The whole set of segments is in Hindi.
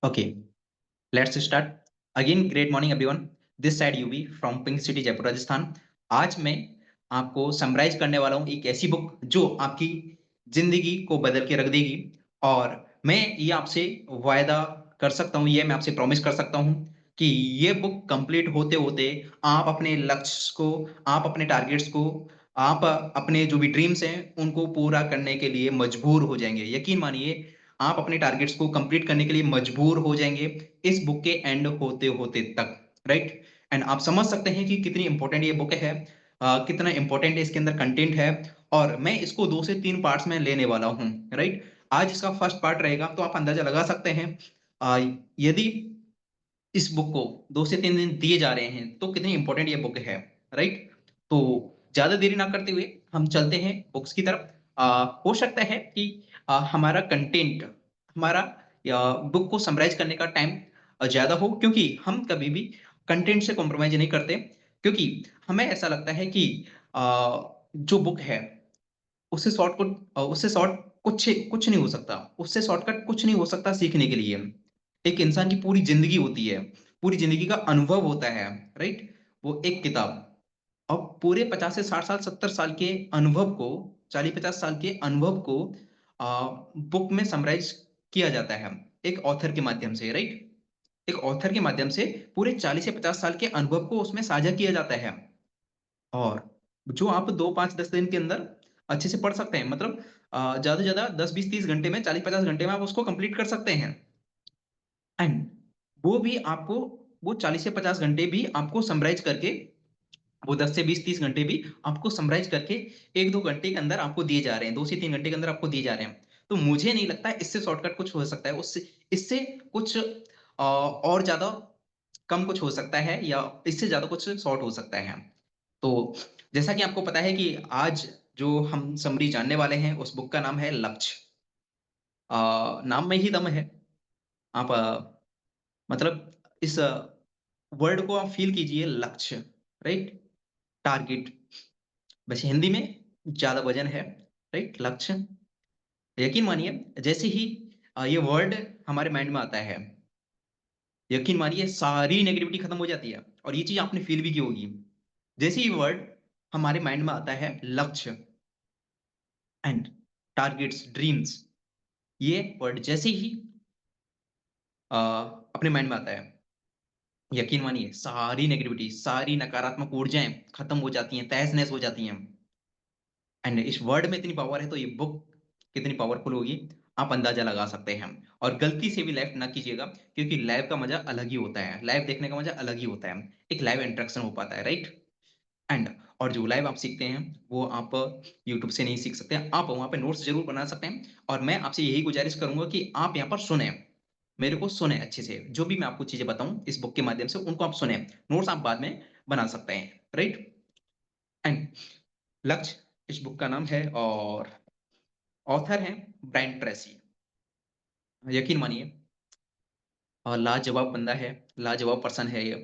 Okay, let's start. Again, great morning everyone. This side UV from Pink City, Jaipur, Rajasthan. आज मैं आपको समराइज करने वाला हूँ एक ऐसी बुक जो आपकी जिंदगी को बदल के रख देगी। और मैं ये आपसे वायदा कर सकता हूँ, ये मैं आपसे प्रॉमिस कर सकता हूँ कि ये बुक कंप्लीट होते होते आप अपने लक्ष्य को, आप अपने टारगेट्स को, आप अपने जो भी ड्रीम्स हैं उनको पूरा करने के लिए मजबूर हो जाएंगे। यकीन मानिए, आप अपने टारगेट्स को कंप्लीट करने के लिए मजबूर हो जाएंगे इस बुक के एंड होते होते तक। राइट। एंड आप समझ सकते हैं कि कितनी इंपॉर्टेंट ये बुक है, कितना इंपॉर्टेंट इसके अंदर कंटेंट है। और मैं इसको 2 से 3 पार्ट्स में लेने वाला हूं। राइट। आज इसका फर्स्ट पार्ट रहेगा, तो आप अंदाजा लगा सकते हैं यदि इस बुक को 2 से 3 दिन दिए जा रहे हैं तो कितनी इंपॉर्टेंट ये बुक है। राइट। तो ज्यादा देरी ना करते हुए हम चलते हैं बुक्स की तरफ। हो सकता है कि हमारा कंटेंट, हमारा बुक को समराइज करने का टाइम ज्यादा हो, क्योंकि हम कभी भी कंटेंट से कॉम्प्रोमाइज नहीं करते। क्योंकि हमें ऐसा लगता है कि अ, जो बुक है उससे शॉर्ट कुछ कुछ नहीं हो सकता, उससे शॉर्टकट कुछ नहीं हो सकता सीखने के लिए। एक इंसान की पूरी जिंदगी होती है, पूरी जिंदगी का अनुभव होता है। राइट। वो एक किताब, और पूरे 50 से 60 साल 70 साल के अनुभव को, 40 50 साल के अनुभव को बुक में समराइज किया जाता है एक ऑथर के माध्यम से। राइट। एक ऑथर के माध्यम से पूरे 40 से 50 साल के अनुभव को उसमें साझा किया जाता है। और जो आप 2 5 10 दिन के अंदर अच्छे से पढ़ सकते हैं, मतलब ज्यादा से ज्यादा 10 20 30 घंटे में, 40 50 घंटे में आप उसको कंप्लीट कर सकते हैं। एंड वो भी आपको, वो 40 से 50 घंटे भी आपको समराइज करके, वो 10 से 20 30 घंटे भी आपको समराइज करके 1 2 घंटे के अंदर आपको दिए जा रहे हैं, 2 से 3 घंटे के अंदर आपको दिए जा रहे हैं। तो मुझे नहीं लगता इससे शॉर्टकट कुछ हो सकता है, उससे इससे कुछ और ज्यादा कम कुछ हो सकता है, या इससे ज्यादा कुछ शॉर्ट हो सकता है। तो जैसा कि आपको पता है कि आज जो हम समरी जानने वाले हैं उस बुक का नाम है लक्ष्य। नाम में ही दम है। आप मतलब इस वर्ड को आप फील कीजिए, लक्ष्य। राइट। टारगेट, वैसे हिंदी में ज्यादा वजन है। राइट। लक्ष्य। यकीन मानिए, जैसे ही ये वर्ड हमारे माइंड में आता है, यकीन मानिए सारी नेगेटिविटी खत्म हो जाती है। और ये चीज आपने फील भी की होगी। जैसे ही वर्ड हमारे माइंड में आता है लक्ष्य एंड टारगेट्स, ड्रीम्स, ये वर्ड जैसे ही अपने माइंड में आता है, यकीन मानिए सारी नेगेटिविटी, सारी नकारात्मक ऊर्जाएं खत्म हो जाती हैं, तहस नहस हो जाती हैं। एंड इस वर्ड में इतनी पावर है, तो ये बुक कितनी पावरफुल होगी आप अंदाजा लगा सकते हैं। और गलती से भी लाइव ना कीजिएगा, क्योंकि लाइव का मजा अलग ही होता है, लाइव देखने का मजा अलग ही होता है। एक लाइव इंटरेक्शन हो पाता है। राइट। एंड और जो लाइव आप सीखते हैं वो आप यूट्यूब से नहीं सीख सकते, आप वहां पे नोट्स जरूर बना सकते हैं। और मैं आपसे यही गुजारिश करूंगा कि आप यहाँ पर सुने, मेरे को सुने अच्छे से, जो भी मैं आपको चीजें बताऊं इस बुक के माध्यम से उनको आप सुने, नोट्स आप बाद में बना सकते हैं। राइट। एंड लक्ष्य इस बुक का नाम है, और ऑथर हैं ब्रायन ट्रेसी। यकीन मानिए लाजवाब बंदा है, लाजवाब पर्सन है ये।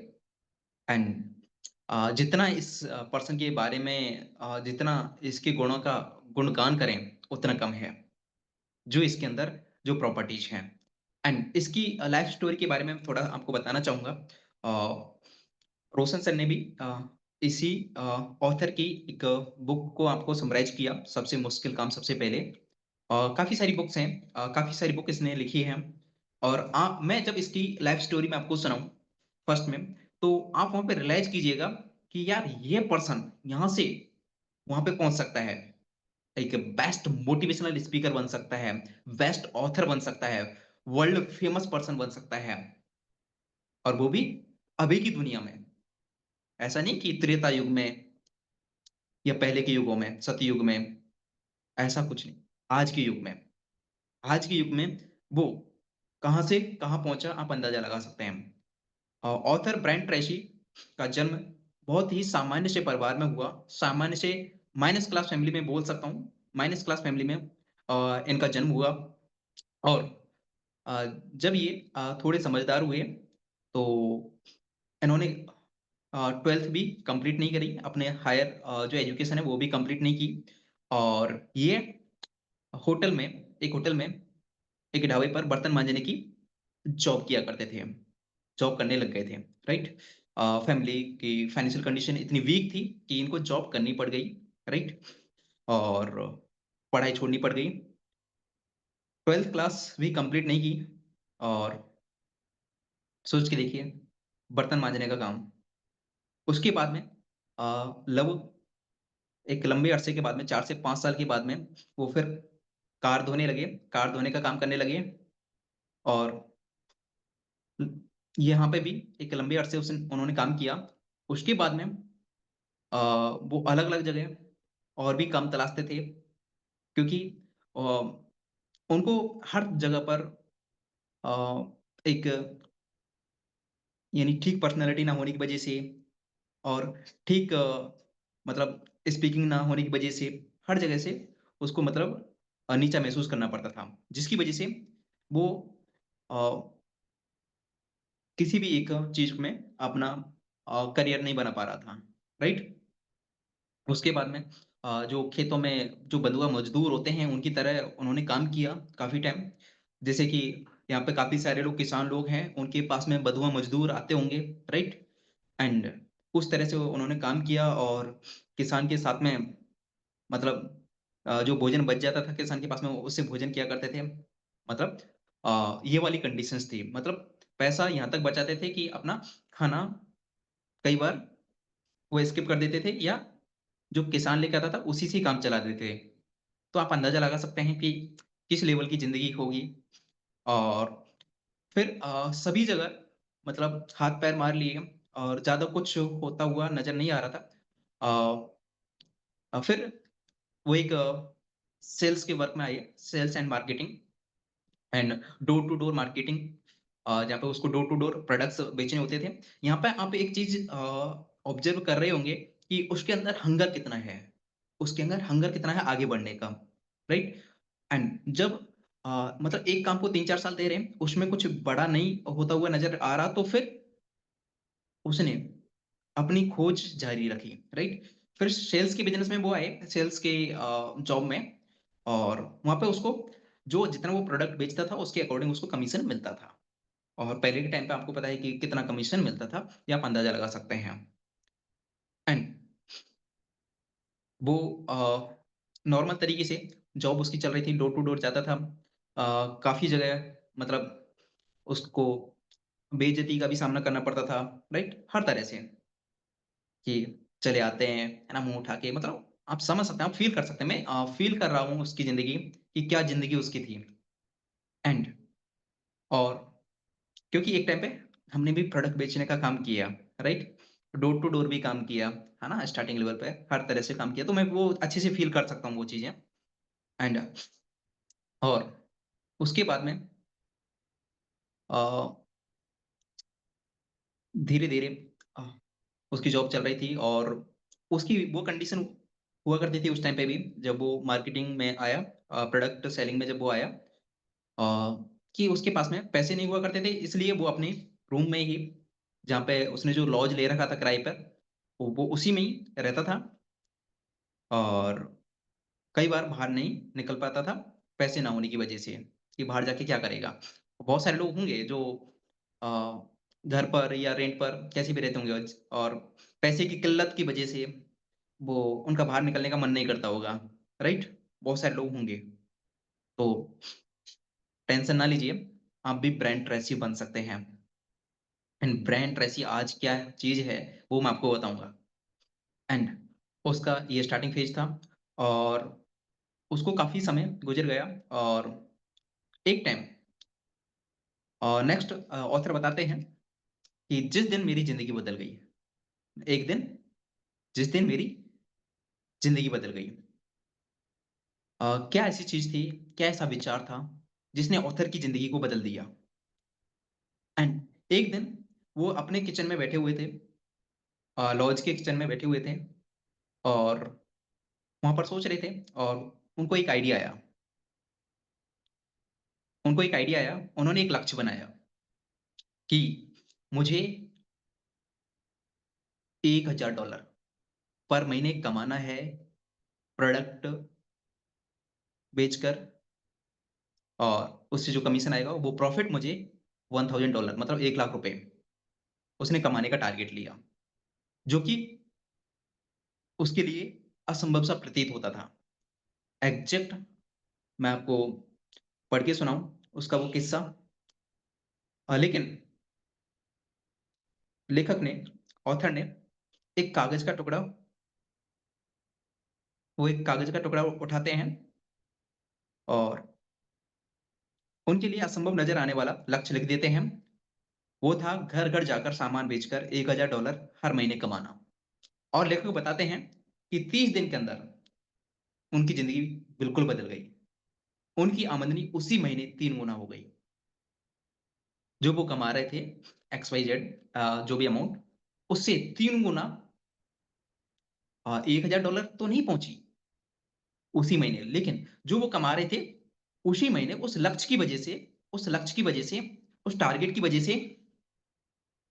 एंड जितना इस पर्सन के बारे में, जितना इसके गुणों का गुणगान करें उतना कम है, जो इसके अंदर जो प्रॉपर्टीज हैं। एंड इसकी लाइफ स्टोरी के बारे में थोड़ा आपको बताना चाहूंगा। रोशन सर ने भी इसी ऑथर की एक बुक को आपको समराइज किया, सबसे मुश्किल काम सबसे पहले। काफी सारी बुक्स हैं, काफी सारी बुक इसने लिखी हैं। और मैं जब इसकी लाइफ स्टोरी में आपको सुनाऊं फर्स्ट में, तो आप वहां पे रियलाइज कीजिएगा कि यार ये पर्सन यहाँ से वहां पे पहुंच सकता है, एक बेस्ट मोटिवेशनल स्पीकर बन सकता है, बेस्ट ऑथर बन सकता है, वर्ल्ड फेमस पर्सन बन सकता है। और वो भी अभी की दुनिया में। ऐसा नहीं कि त्रेता युग में या पहले के युगों में, सतयुग में, ऐसा कुछ नहीं। आज के युग में, आज के युग में वो कहां से कहां पहुंचा आप अंदाजा लगा सकते हैं। ऑथर ब्रायन ट्रेसी का जन्म बहुत ही सामान्य से परिवार में हुआ, सामान्य से माइनस क्लास फैमिली में बोल सकता हूँ, माइनस क्लास फैमिली में इनका जन्म हुआ। और जब ये थोड़े समझदार हुए, तो इन्होंने 12th भी कंप्लीट नहीं करी, अपने हायर जो एजुकेशन है वो भी कंप्लीट नहीं की। और ये होटल में, एक होटल में, एक ढाबे पर बर्तन मांजने की जॉब किया करते थे, जॉब करने लग गए थे, राइट? फैमिली की फाइनेंशियल कंडीशन इतनी वीक थी कि इनको जॉब करनी पड़ गई, राइट? और पढ़ाई छोड़नी पड़ गई। 12th क्लास भी कंप्लीट नहीं की और सोच के देखिए, बर्तन माँजने का काम। उसके बाद में लव एक लंबे अरसे के बाद में 4 से 5 साल के बाद में वो फिर कार धोने लगे, कार धोने का काम करने लगे और उम, यहाँ पे भी एक लंबे अरसे उन्होंने काम किया। उसके बाद में वो अलग-अलग जगह और भी काम तलाशते थे क्योंकि अ, उनको हर जगह पर अ, एक यानी ठीक पर्सनैलिटी ना होने की वजह से और ठीक मतलब स्पीकिंग ना होने की वजह से हर जगह से उसको मतलब नीचा महसूस करना पड़ता था। जिसकी वजह से वो अ, किसी भी एक चीज़ में अपना करियर नहीं बना पा रहा था, राइट? उसके बाद में जो खेतों में जो बंधुआ मज़दूर होते हैं, उनकी तरह उन्होंने काम किया काफ़ी टाइम। जैसे कि यहाँ पे काफ़ी सारे लोग किसान लोग हैं, उनके पास में बंधुआ मज़दूर आते होंगे, राइट? एंड उस तरह से उन्होंने काम किया और किसान के साथ में मतलब जो भोजन बच जाता था किसान के पास में, उससे भोजन किया करते थे। मतलब ये वाली कंडीशंस थी। मतलब पैसा यहाँ तक बचाते थे कि अपना खाना कई बार वो स्किप कर देते थे या जो किसान लेके आता था, उसी से ही काम चला देते थे। तो आप अंदाज़ा लगा सकते हैं कि किस लेवल की ज़िंदगी होगी और फिर सभी जगह मतलब हाथ-पैर मार लिए और ज़्यादा कुछ होता हुआ नज़र नहीं आ रहा था। फिर वो एक सेल्स के वर्क में आए, sales and marketing and door to door marketing जहाँ पे उसको डोर टू डोर प्रोडक्ट्स बेचने होते थे। यहाँ पे आप एक चीज़ ऑब्ज़र्व कर रहे होंगे कि उसके अंदर हंगर कितना है, उसके अंदर हंगर कितना है आगे बढ़ने का, राइट? एंड जब मतलब एक काम को 3-4 साल दे रहे हैं, उसमें कुछ बड़ा नहीं होता हुआ नज़र आ रहा, तो फिर उसने अपनी खोज जारी रखी, राइट? फिर सेल्स के बिज़नेस में वो आए, सेल्स के जॉब में और वहाँ पे उसको जो जितना वो प्रोडक्ट बेचता था, उसके अकॉर्डिंग उसको कमीशन मिलता था। और पहले के टाइम पे आपको पता है कि कितना कमीशन मिलता था, ये आप अंदाज़ा लगा सकते हैं। एंड वो नॉर्मल तरीके से जॉब उसकी चल रही थी, डोर टू डोर जाता था। काफ़ी जगह मतलब उसको बेइज़्ज़ती का भी सामना करना पड़ता था, राइट? हर तरह से कि चले आते हैं, है ना? मुँह उठा के मतलब आप समझ सकते हैं, आप फ़ील कर सकते हैं। मैं फ़ील कर रहा हूँ उसकी ज़िंदगी कि क्या ज़िंदगी उसकी थी। एंड और क्योंकि एक टाइम पे हमने भी प्रोडक्ट बेचने का काम किया, राइट? डोर टू डोर भी काम किया, है ना? स्टार्टिंग लेवल पे हर तरह से काम किया, तो मैं वो अच्छे से फ़ील कर सकता हूँ वो चीज़ें। एंड और उसके बाद में अ, धीरे-धीरे अ, उसकी जॉब चल रही थी और उसकी वो कंडीशन हुआ करती थी उस टाइम पे भी जब वो मार्केटिंग में आया प्रोडक्ट सेलिंग में जब वो आया कि उसके पास में पैसे नहीं हुआ करते थे इसलिए वो अपने रूम में ही जहाँ पे उसने जो लॉज ले रखा था किराए पर, वो उसी में ही रहता था और कई बार बाहर नहीं निकल पाता था, पैसे ना होने की वजह से, कि बाहर जाके क्या करेगा? बहुत सारे लोग होंगे जो अ, घर पर या रेंट पर कैसे भी रहते होंगे और पैसे की किल्लत की वजह से वो उनका बाहर निकलने का मन नहीं करता होगा, राइट? बहुत सारे लोग होंगे। तो टेंशन ना लीजिए, आप भी ब्रांड ट्रेसी बन सकते हैं। एंड ब्रांड ट्रेसी आज क्या चीज़ है, वो मैं आपको बताऊँगा। एंड उसका ये स्टार्टिंग फेज़ था और उसको काफ़ी समय गुज़र गया और एक टाइम नेक्स्ट ऑथर बताते हैं कि जिस दिन मेरी ज़िंदगी बदल गई, एक दिन जिस दिन मेरी ज़िंदगी बदल गई। क्या ऐसी चीज़ थी, क्या ऐसा विचार था, जिसने ऑथर की ज़िंदगी को बदल दिया? एंड एक दिन वो अपने किचन में बैठे हुए थे लॉज के किचन में बैठे हुए थे और वहाँ पर सोच रहे थे और उनको एक आइडिया आया। उनको एक आइडिया आया, उन्होंने एक लक्ष्य बनाया कि मुझे $1000 पर महीने कमाना है प्रोडक्ट बेचकर और उससे जो कमीशन आएगा वो प्रॉफ़िट मुझे $1000 मतलब 1 लाख रुपए उसने कमाने का टारगेट लिया, जो कि उसके लिए असंभव सा प्रतीत होता था। एग्ज़ैक्ट मैं आपको पढ़ के सुनाऊँ उसका वो किस्सा? लेकिन लेखक ने, ऑथर ने एक कागज़ का टुकड़ा वो एक कागज़ का टुकड़ा उठाते हैं और उनके लिए असंभव नज़र आने वाला लक्ष्य लिख देते हैं। वो था घर-घर जाकर सामान बेचकर $1000 हर महीने कमाना। और लेखक बताते हैं कि 30 दिन के अंदर उनकी ज़िंदगी बिल्कुल बदल गई। उनकी आमदनी उसी महीने 3 गुना हो गई। जो वो कमा रहे थे XYZ जो भी अमाउंट उससे 3 गुना $1000 तो नहीं पहुँची उसी महीने, लेकिन जो वो कमा रहे थे उसी महीने उस लक्ष्य की वजह से, उस टारगेट की वजह से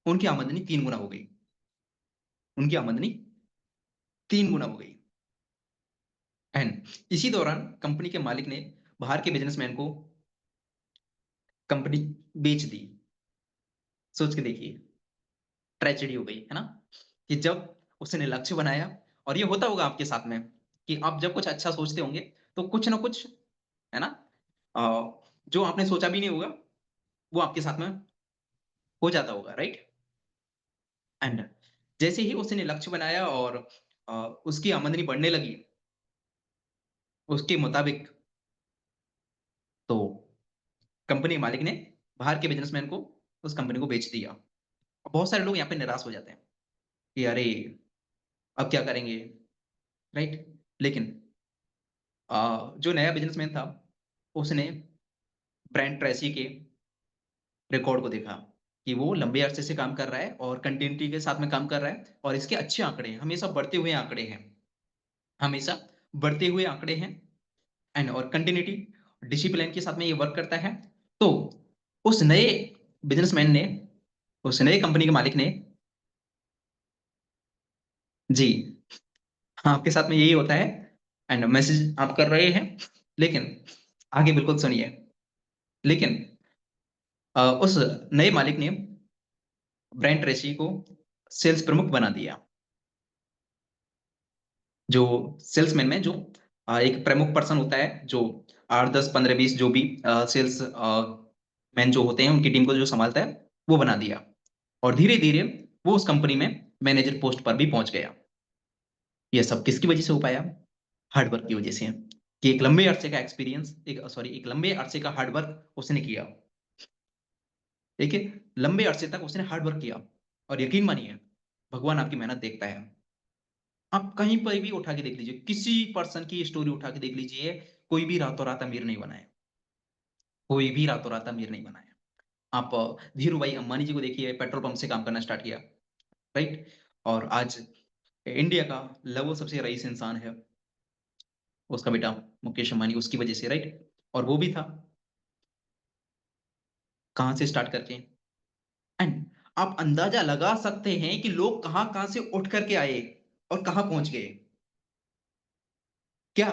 उनकी आमदनी 3 गुना हो गई। उनकी आमदनी 3 गुना हो गई। एंड इसी दौरान कंपनी के मालिक ने बाहर के बिज़नेसमैन को कंपनी बेच दी। सोच के देखिए, ट्रेजेडी हो गई, है ना? कि जब उसने लक्ष्य बनाया और ये होता होगा आपके साथ में कि आप जब कुछ अच्छा सोचते होंगे, तो कुछ ना कुछ, है ना? अ, जो आपने सोचा भी नहीं होगा, वो आपके साथ में हो जाता होगा, राइट? एंड जैसे ही उसने लक्ष्य बनाया और उसकी आमदनी बढ़ने लगी, उसके मुताबिक तो कंपनी मालिक ने बाहर के बिज़नेसमैन को उस कंपनी को बेच दिया। बहुत सारे लोग यहाँ पे निराश हो जाते हैं कि अरे! अब क्या करेंगे, राइट? लेकिन जो नया बिज़नेसमैन था, उसने ब्रायन ट्रेसी के रिकॉर्ड को देखा कि वो लंबे अरसे से काम कर रहा है और कंटिन्यूटी के साथ में काम कर रहा है और इसके अच्छे आंकड़े हैं, हमेशा बढ़ते हुए आंकड़े हैं। हमेशा बढ़ते हुए आंकड़े हैं एंड और कंटिन्यूटी, डिसिप्लिन के साथ में ये वर्क करता है। तो उस नए बिज़नेसमैन ने, उस नए कंपनी के मालिक ने जी, हाँ, आपके साथ में यही होता है एंड मैसेज आप कर रहे हैं, लेकिन आगे बिल्कुल सुनिए। लेकिन उस नए मालिक ने ब्रायन ट्रेसी को सेल्स प्रमुख बना दिया। जो सेल्समैन में जो एक प्रमुख पर्सन होता है, जो 8, 10, 15, 20 जो भी सेल्स मैन जो होते हैं, उनकी टीम को जो सँभालता है, वो बना दिया। और धीरे-धीरे वो उस कंपनी में मैनेजर पोस्ट पर भी पहुँच गया। ये सब किसकी वजह से हो पाया? हार्ड वर्क की वजह से। कि एक लंबे अरसे का एक्सपीरियंस एक लंबे अरसे का हार्ड वर्क उसने किया। ठीक है? लंबे अरसे तक उसने हार्ड वर्क किया और यकीन मानिए, भगवान आपकी मेहनत देखता है। आप कहीं पर भी उठा के देख लीजिए, किसी पर्सन की स्टोरी उठा के देख लीजिए, कोई भी रातों-रात अमीर नहीं बना है। कोई भी रातों-रात अमीर नहीं बना है। आप धीरूभाई अंबानी जी को देखिए, पेट्रोल पंप से काम करना स्टार्ट किया, राइट? और आज इंडिया का लगभग सबसे रईस इंसान है, उसका बेटा मुकेश अंबानी उसकी वजह से, राइट? और वो भी था, कहाँ से स्टार्ट करके एंड आप अंदाज़ा लगा सकते हैं कि लोग कहाँ-कहाँ से उठ कर के आए और कहाँ पहुँच गए। क्या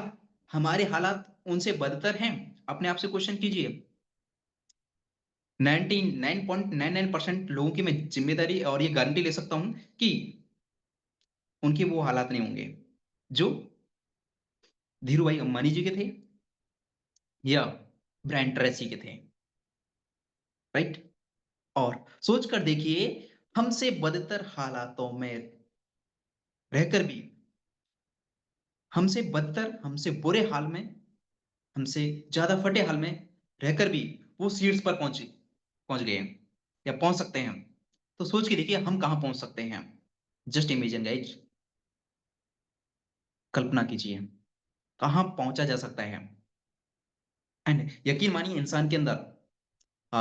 हमारे हालात उनसे बदतर हैं? अपने आप से क्वेश्चन कीजिए। 99.99% लोगों की मैं ज़िम्मेदारी और ये गारंटी ले सकता हूँ कि उनके वो हालात नहीं होंगे, जो धीरूभाई अंबानी जी के थे या ब्रायन ट्रेसी के थे, राइट? और सोच कर देखिए, हमसे बदतर हालातों में रहकर भी, हमसे बदतर, हमसे बुरे हाल में, हमसे ज़्यादा फटे हाल में रहकर भी वो शीर्ष पर पहुँच गए हैं या पहुँच सकते हैं। तो सोच के देखिए हम कहाँ पहुँच सकते हैं। जस्ट इमेजिन गाइज़, कल्पना कीजिए, कहाँ पहुँचा जा सकता है। एंड यकीन मानिए इंसान के अंदर अ,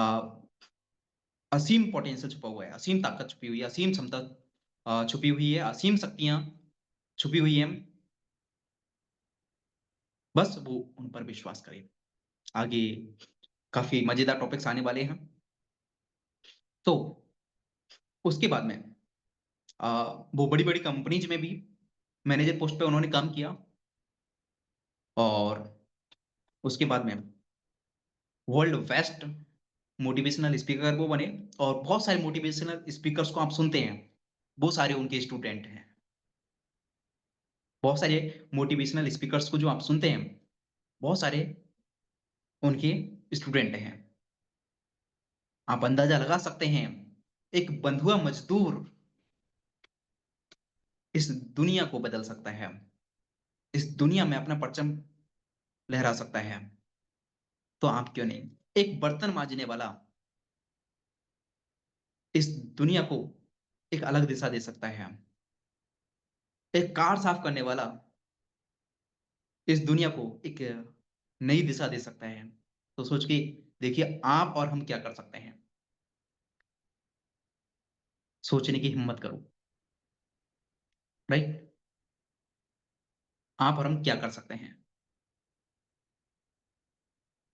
असीम पोटेंशियल छुपा हुआ है, असीम ताकत छुपी हुई है, असीम क्षमता छुपी हुई है, असीम शक्तियाँ छुपी हुई हैं। बस वो उन पर विश्वास करें। आगे काफ़ी मज़ेदार टॉपिक्स आने वाले हैं। तो उसके बाद में अ, वो बड़ी-बड़ी कंपनीज़ में भी मैनेजर पोस्ट पे उन्होंने काम किया और उसके बाद में वर्ल्ड बेस्ट मोटिवेशनल स्पीकर वो बने और बहुत सारे मोटिवेशनल स्पीकर्स को आप सुनते हैं, वो सारे उनके स्टूडेंट हैं। बहुत सारे मोटिवेशनल स्पीकर्स को जो आप सुनते हैं, बहुत सारे उनके स्टूडेंट हैं। आप अंदाजा लगा सकते हैं, एक बंधुआ मजदूर इस दुनिया को बदल सकता है, इस दुनिया में अपना परचम लहरा सकता है, तो आप क्यों नहीं? एक बर्तन माँजने वाला इस दुनिया को एक अलग दिशा दे सकता है। एक कार साफ करने वाला इस दुनिया को एक नई दिशा दे सकता है। तो सोच के देखिए आप और हम क्या कर सकते हैं। सोचने की हिम्मत करो, राइट? आप और हम क्या कर सकते हैं?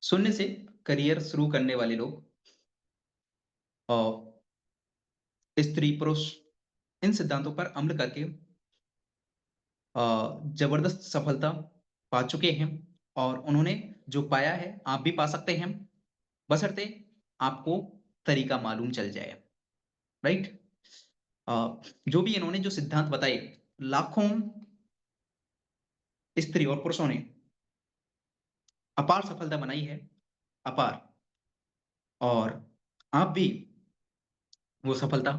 शून्य से करियर शुरू करने वाले लोग और स्त्री, पुरुष इन सिद्धांतों पर अमल करके जबरदस्त सफलता पा चुके हैं और उन्होंने जो पाया है, आप भी पा सकते हैं, बशर्ते आपको तरीका मालूम चल जाए, राइट? जो भी इन्होंने जो सिद्धांत बताए, लाखों स्त्री और पुरुषों ने अपार सफलता बनाई है, अपार। और आप भी वो सफलता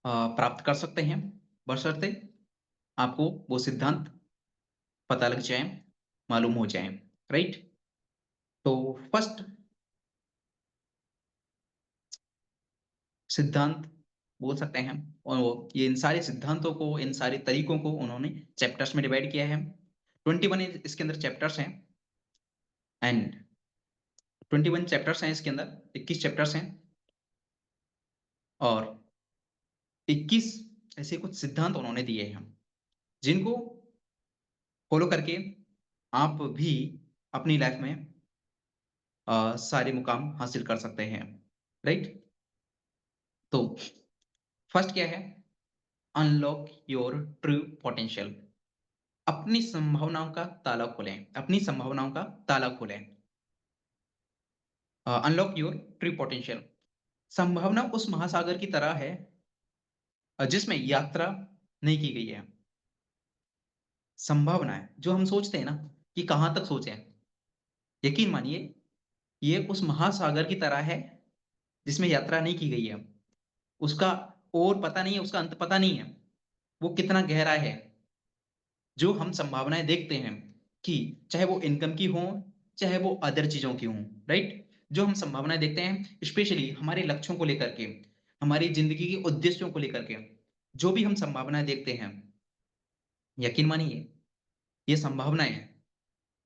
प्राप्त कर सकते हैं, बशर्ते आपको वो सिद्धांत पता लग जाए, मालूम हो जाए, राइट? तो फर्स्ट सिद्धांत बोल सकते हैं और ये इन सारे सिद्धांतों को, इन सारे तरीकों को उन्होंने चैप्टर्स में डिवाइड किया है। 21 इसके अंदर चैप्टर्स हैं एंड 21 चैप्टर्स हैं इसके अंदर, 21 चैप्टर्स हैं और 21 ऐसे कुछ सिद्धांत उन्होंने दिए हैं, जिनको फॉलो करके आप भी अपनी लाइफ में सारे मुकाम हासिल कर सकते हैं, राइट? तो फर्स्ट क्या है? Unlock your true potential. अपनी संभावनाओं का ताला खोलें, अपनी संभावनाओं का ताला खोलें। Unlock your true potential. संभावना उस महासागर की तरह है जिसमें यात्रा नहीं की गई है। संभावना है जो हम सोचते हैं ना कि कहां तक सोचें, यकीन मानिए ये उस महासागर की तरह है जिसमें यात्रा नहीं की गई है। उसका और पता नहीं है, उसका अंत पता नहीं है, वो कितना गहरा है। जो हम संभावनाएं देखते हैं कि चाहे वो इनकम की हो, चाहे वो अदर चीजों की हो, राइट? जो हम संभावनाएं देखते हैं स्पेशली हमारे लक्ष्यों को लेकर के, हमारी जिंदगी के उद्देश्यों को लेकर के, जो भी हम संभावनाएं देखते हैं, यकीन मानिए ये संभावनाएं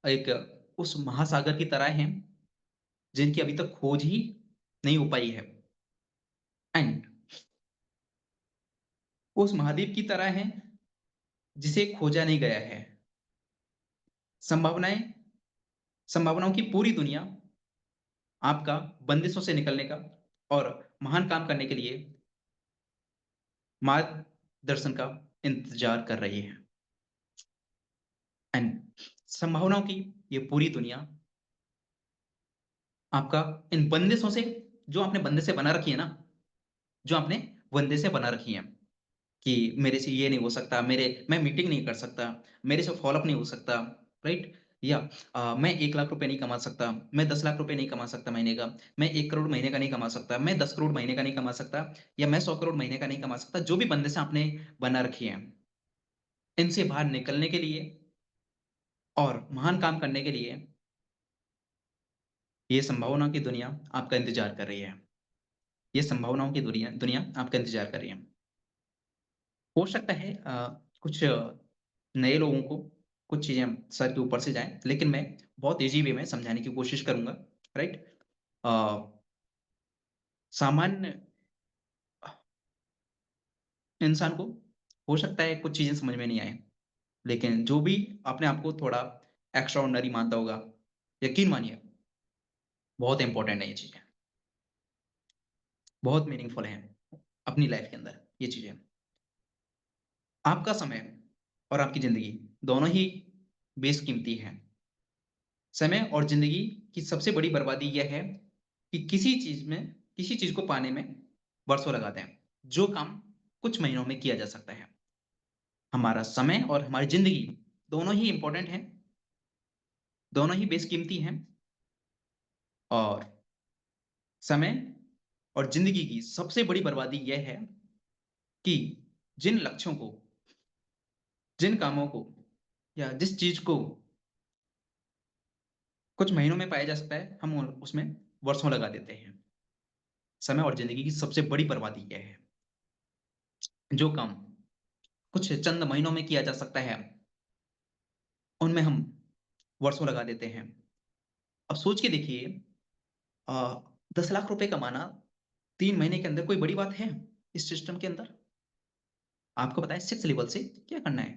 एक उस महासागर की तरह हैं जिनकी अभी तक खोज ही नहीं हो पाई है एंड उस महाद्वीप की तरह हैं जिसे खोजा नहीं गया है। संभावनाएं, संभावनाओं की पूरी दुनिया आपका बंदिशों से निकलने का और महान काम करने के लिए मार्गदर्शन का इंतजार कर रही है एंड संभावनाओं की ये पूरी दुनिया आपका इन बंदिशों से, जो आपने बंदिशें बना रखी है ना, जो आपने बंदिशें बना रखी हैं कि मेरे से ये नहीं हो सकता, मैं मीटिंग नहीं कर सकता, मेरे से फ़ॉलो अप नहीं हो सकता, राइट? या मैं 1 लाख रुपए नहीं कमा सकता, मैं 10 लाख रुपए नहीं कमा सकता महीने का, मैं 1 करोड़ महीने का नहीं कमा सकता, मैं 10 करोड़ महीने का नहीं कमा सकता या मैं 100 करोड़ महीने का नहीं कमा सकता। जो भी बंदिशें आपने बना रखी हैं, इनसे बाहर निकलने के लिए और महान काम करने के लिए ये संभावना की दुनिया आपका इंतज़ार कर रही है। ये संभावनाओं की दुनिया दुनिया आपका इंतज़ार कर रही है। हो सकता है कुछ नए लोगों को कुछ चीज़ें सर के ऊपर से जाएँ, लेकिन मैं बहुत ईज़ी वे में समझाने की कोशिश करूँगा, राइट? अ, सामान्य इंसान को हो सकता है कुछ चीज़ें समझ में नहीं आएँ, लेकिन जो भी अपने आप को थोड़ा एक्स्ट्राऑर्डिनरी मानता होगा, यकीन मानिए बहुत इम्पोर्टेंट है ये चीज़ें, बहुत मीनिंगफुल हैं अपनी लाइफ़ के अंदर ये चीज़ें। आपका समय और आपकी ज़िंदगी दोनों ही बेशकीमती हैं। समय और ज़िंदगी की सबसे बड़ी बर्बादी यह है कि किसी चीज़ को पाने में वर्षों लगाते हैं, जो काम कुछ महीनों में किया जा सकता है। हमारा समय और हमारी ज़िंदगी दोनों ही इम्पोर्टेंट हैं, दोनों ही बेशकीमती हैं और समय और ज़िंदगी की सबसे बड़ी बर्बादी यह है कि जिन लक्ष्यों को, जिन कामों को या जिस चीज़ को कुछ महीनों में पाया जा सकता है, हम उसमें वर्षों लगा देते हैं। समय और ज़िंदगी की सबसे बड़ी बर्बादी यह है। जो काम कुछ चंद महीनों में किया जा सकता है, उनमें हम वर्षों लगा देते हैं। अब सोच के देखिए अ, 10 लाख रुपए कमाना 3 महीने के अंदर कोई बड़ी बात है इस सिस्टम के अंदर? आपको पता है 6 लेवल से क्या करना है?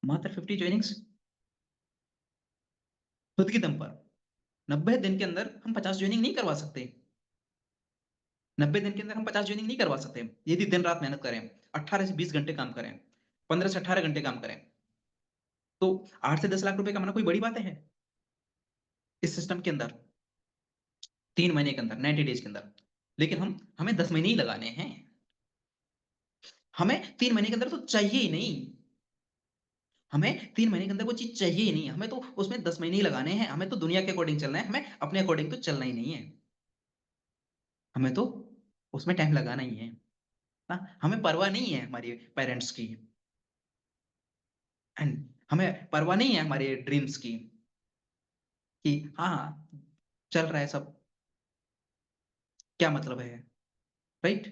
मात्र 50 जॉइनिंग्स खुद के दम पर। 90 दिन के अंदर हम 50 जॉइनिंग नहीं करवा सकते। 90 दिन के अंदर हम 50 जॉइनिंग नहीं करवा सकते। यदि दिन-रात मेहनत करें, 18 से 20 घंटे काम करें, 15 से 18 घंटे काम करें, तो 8 से 10 लाख रुपए कमाना कोई बड़ी बात है इस सिस्टम के अंदर? 3 महीने के अंदर, 90 डेज़ के अंदर। लेकिन हमें 10 महीने ही लगाने हैं। हमें 3 महीने के अंदर तो चाहिए ही नहीं। हमें 3 महीने के अंदर वो चीज़ चाहिए ही नहीं। हमें तो उसमें 10 महीने ही लगाने हैं। हमें तो दुनिया के अकॉर्डिंग चलना है। हमें अपने अकॉर्डिंग तो चलना ही नहीं है। हमें तो उसमें टाइम लगाना ही है। हमें परवाह नहीं है हमारे पेरेंट्स की एंड हमें परवाह नहीं है हमारे ड्रीम्स की कि हाँ, चल रहा है सब, क्या मतलब है, राइट?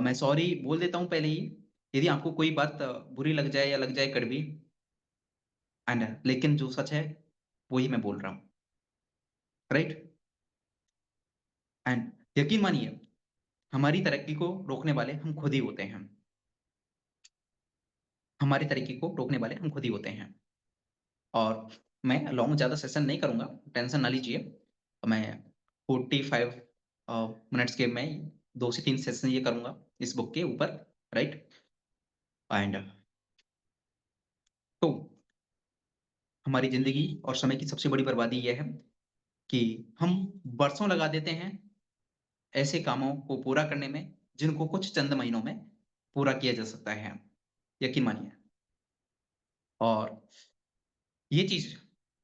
मैं सॉरी बोल देता हूँ पहले ही, यदि आपको कोई बात बुरी लग जाए या लग जाए कड़वी एंड लेकिन जो सच है, वो ही मैं बोल रहा हूँ, राइट? एंड यकीन मानिए, हमारी तरक्की को रोकने वाले हम खुद ही होते हैं। हमारी तरक्की को रोकने वाले हम खुद ही होते हैं। और मैं लॉन्ग ज़्यादा सेशन नहीं करूँगा, टेंशन ना लीजिए। मैं 45 मिनट्स के मैं 2 से 3 सेशन ये करूँगा इस बुक के ऊपर, राइट? एंड तो हमारी ज़िंदगी और समय की सबसे बड़ी बर्बादी ये है कि हम बरसों लगा देते हैं ऐसे कामों को पूरा करने में, जिनको कुछ चंद महीनों में पूरा किया जा सकता है। यकीन मानिए। और ये चीज़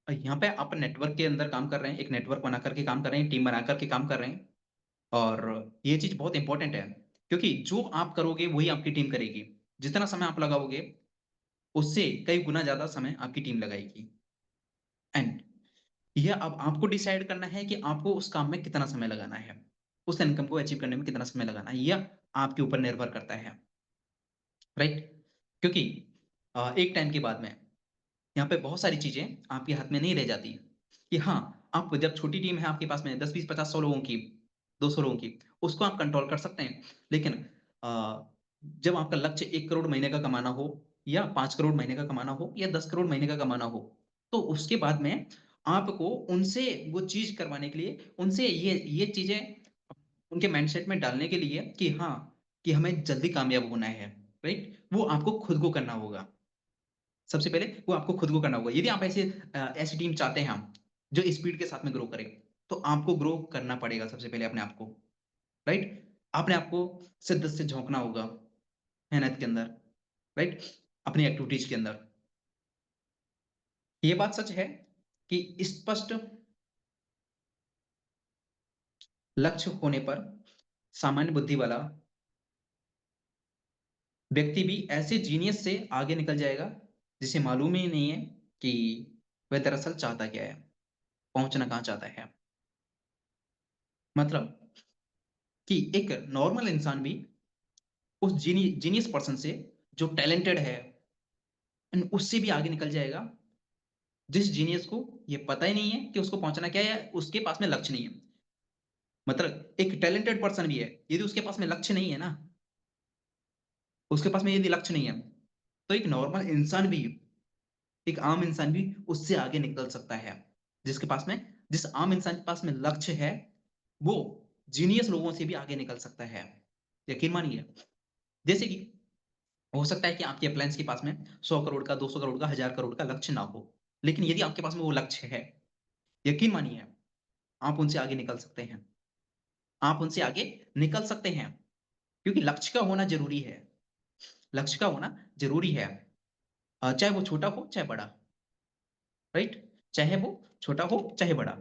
यहाँ पे आप नेटवर्क के अंदर काम कर रहे हैं, एक नेटवर्क बना कर के काम कर रहे हैं, टीम बना कर के काम कर रहे हैं और ये चीज़ बहुत इम्पोर्टेंट है, क्योंकि जो आप करोगे वही आपकी टीम करेगी। जितना समय आप लगाओगे, उससे कई गुना ज़्यादा समय आपकी टीम लगाएगी। एंड यह अब आपको डिसाइड करना है कि आपको उस काम में कितना समय लगाना है। उस इनकम को अचीव करने में कितना समय लगाना है, यह आपके ऊपर निर्भर करता है, राइट? क्योंकि एक टाइम के बाद में यहाँ पे बहुत सारी चीज़ें आपके हाथ में नहीं रह जाती कि हाँ, आप जब छोटी टीम है आपके पास में 10, 20, 50, 100 लोगों की, 200 लोगों की, उसको आप कंट्रोल कर सकते हैं। लेकिन जब आपका लक्ष्य 1 करोड़ महीने का कमाना हो या 5 करोड़ महीने का कमाना हो या 10 करोड़ महीने का कमाना हो, तो उसके बाद में आपको उनसे वो चीज़ करवाने के लिए, उनसे ये चीज़ें उनके माइंडसेट में डालने के लिए कि हाँ, कि हमें जल्दी कामयाब होना है, राइट? वो आपको खुद को करना होगा। सबसे पहले वो आपको खुद को करना होगा। यदि आप ऐसी टीम चाहते हैं हम, जो स्पीड के साथ में ग्रो करे, तो आपको ग्रो करना पड़ेगा सबसे पहले अपने आप को, राइट? अपने आप को शिद्दत से झोंकना होगा, मेहनत के अंदर, राइट? अपनी एक्टिविटीज़ के अंदर। ये बात सच है कि स्पष्ट लक्ष्य होने पर सामान्य बुद्धि वाला व्यक्ति भी ऐसे जीनियस से आगे निकल जाएगा, जिसे मालूम ही नहीं है कि वह दरअसल चाहता क्या है, पहुँचना कहाँ चाहता है। मतलब कि एक नॉर्मल इंसान भी उस जीनियस पर्सन से जो टैलेंटेड है एंड उससे भी आगे निकल जाएगा, जिस जीनियस को ये पता ही नहीं है कि उसको पहुंचना क्या है, उसके पास में लक्ष्य नहीं है। मतलब एक टैलेंटेड पर्सन भी है, यदि उसके पास में लक्ष्य नहीं है ना, उसके पास में यदि लक्ष्य नहीं है, तो एक नॉर्मल इंसान भी, एक आम इंसान भी उससे आगे निकल सकता है। जिसके पास में जिस आम इंसान के पास में लक्ष्य है, वो जीनियस लोगों से भी आगे निकल सकता है। यकीन मानिए। जैसे कि हो सकता है कि आपके अप्लायंस के पास में 100 करोड़ का, 200 करोड़ का, 1000 करोड़ का लक्ष्य ना हो। लेकिन यदि आपके पास में वो लक्ष्य है, यकीन मानिए, आप उनसे आगे निकल सकते हैं। आप उनसे आगे निकल सकते हैं, क्योंकि लक्ष्य का होना ज़रूरी है। लक्ष्य का होना ज़रूरी है। चाहे वो छोटा हो, चाहे बड़ा, राइट? चाहे वो छोटा हो, चाहे बड़ा।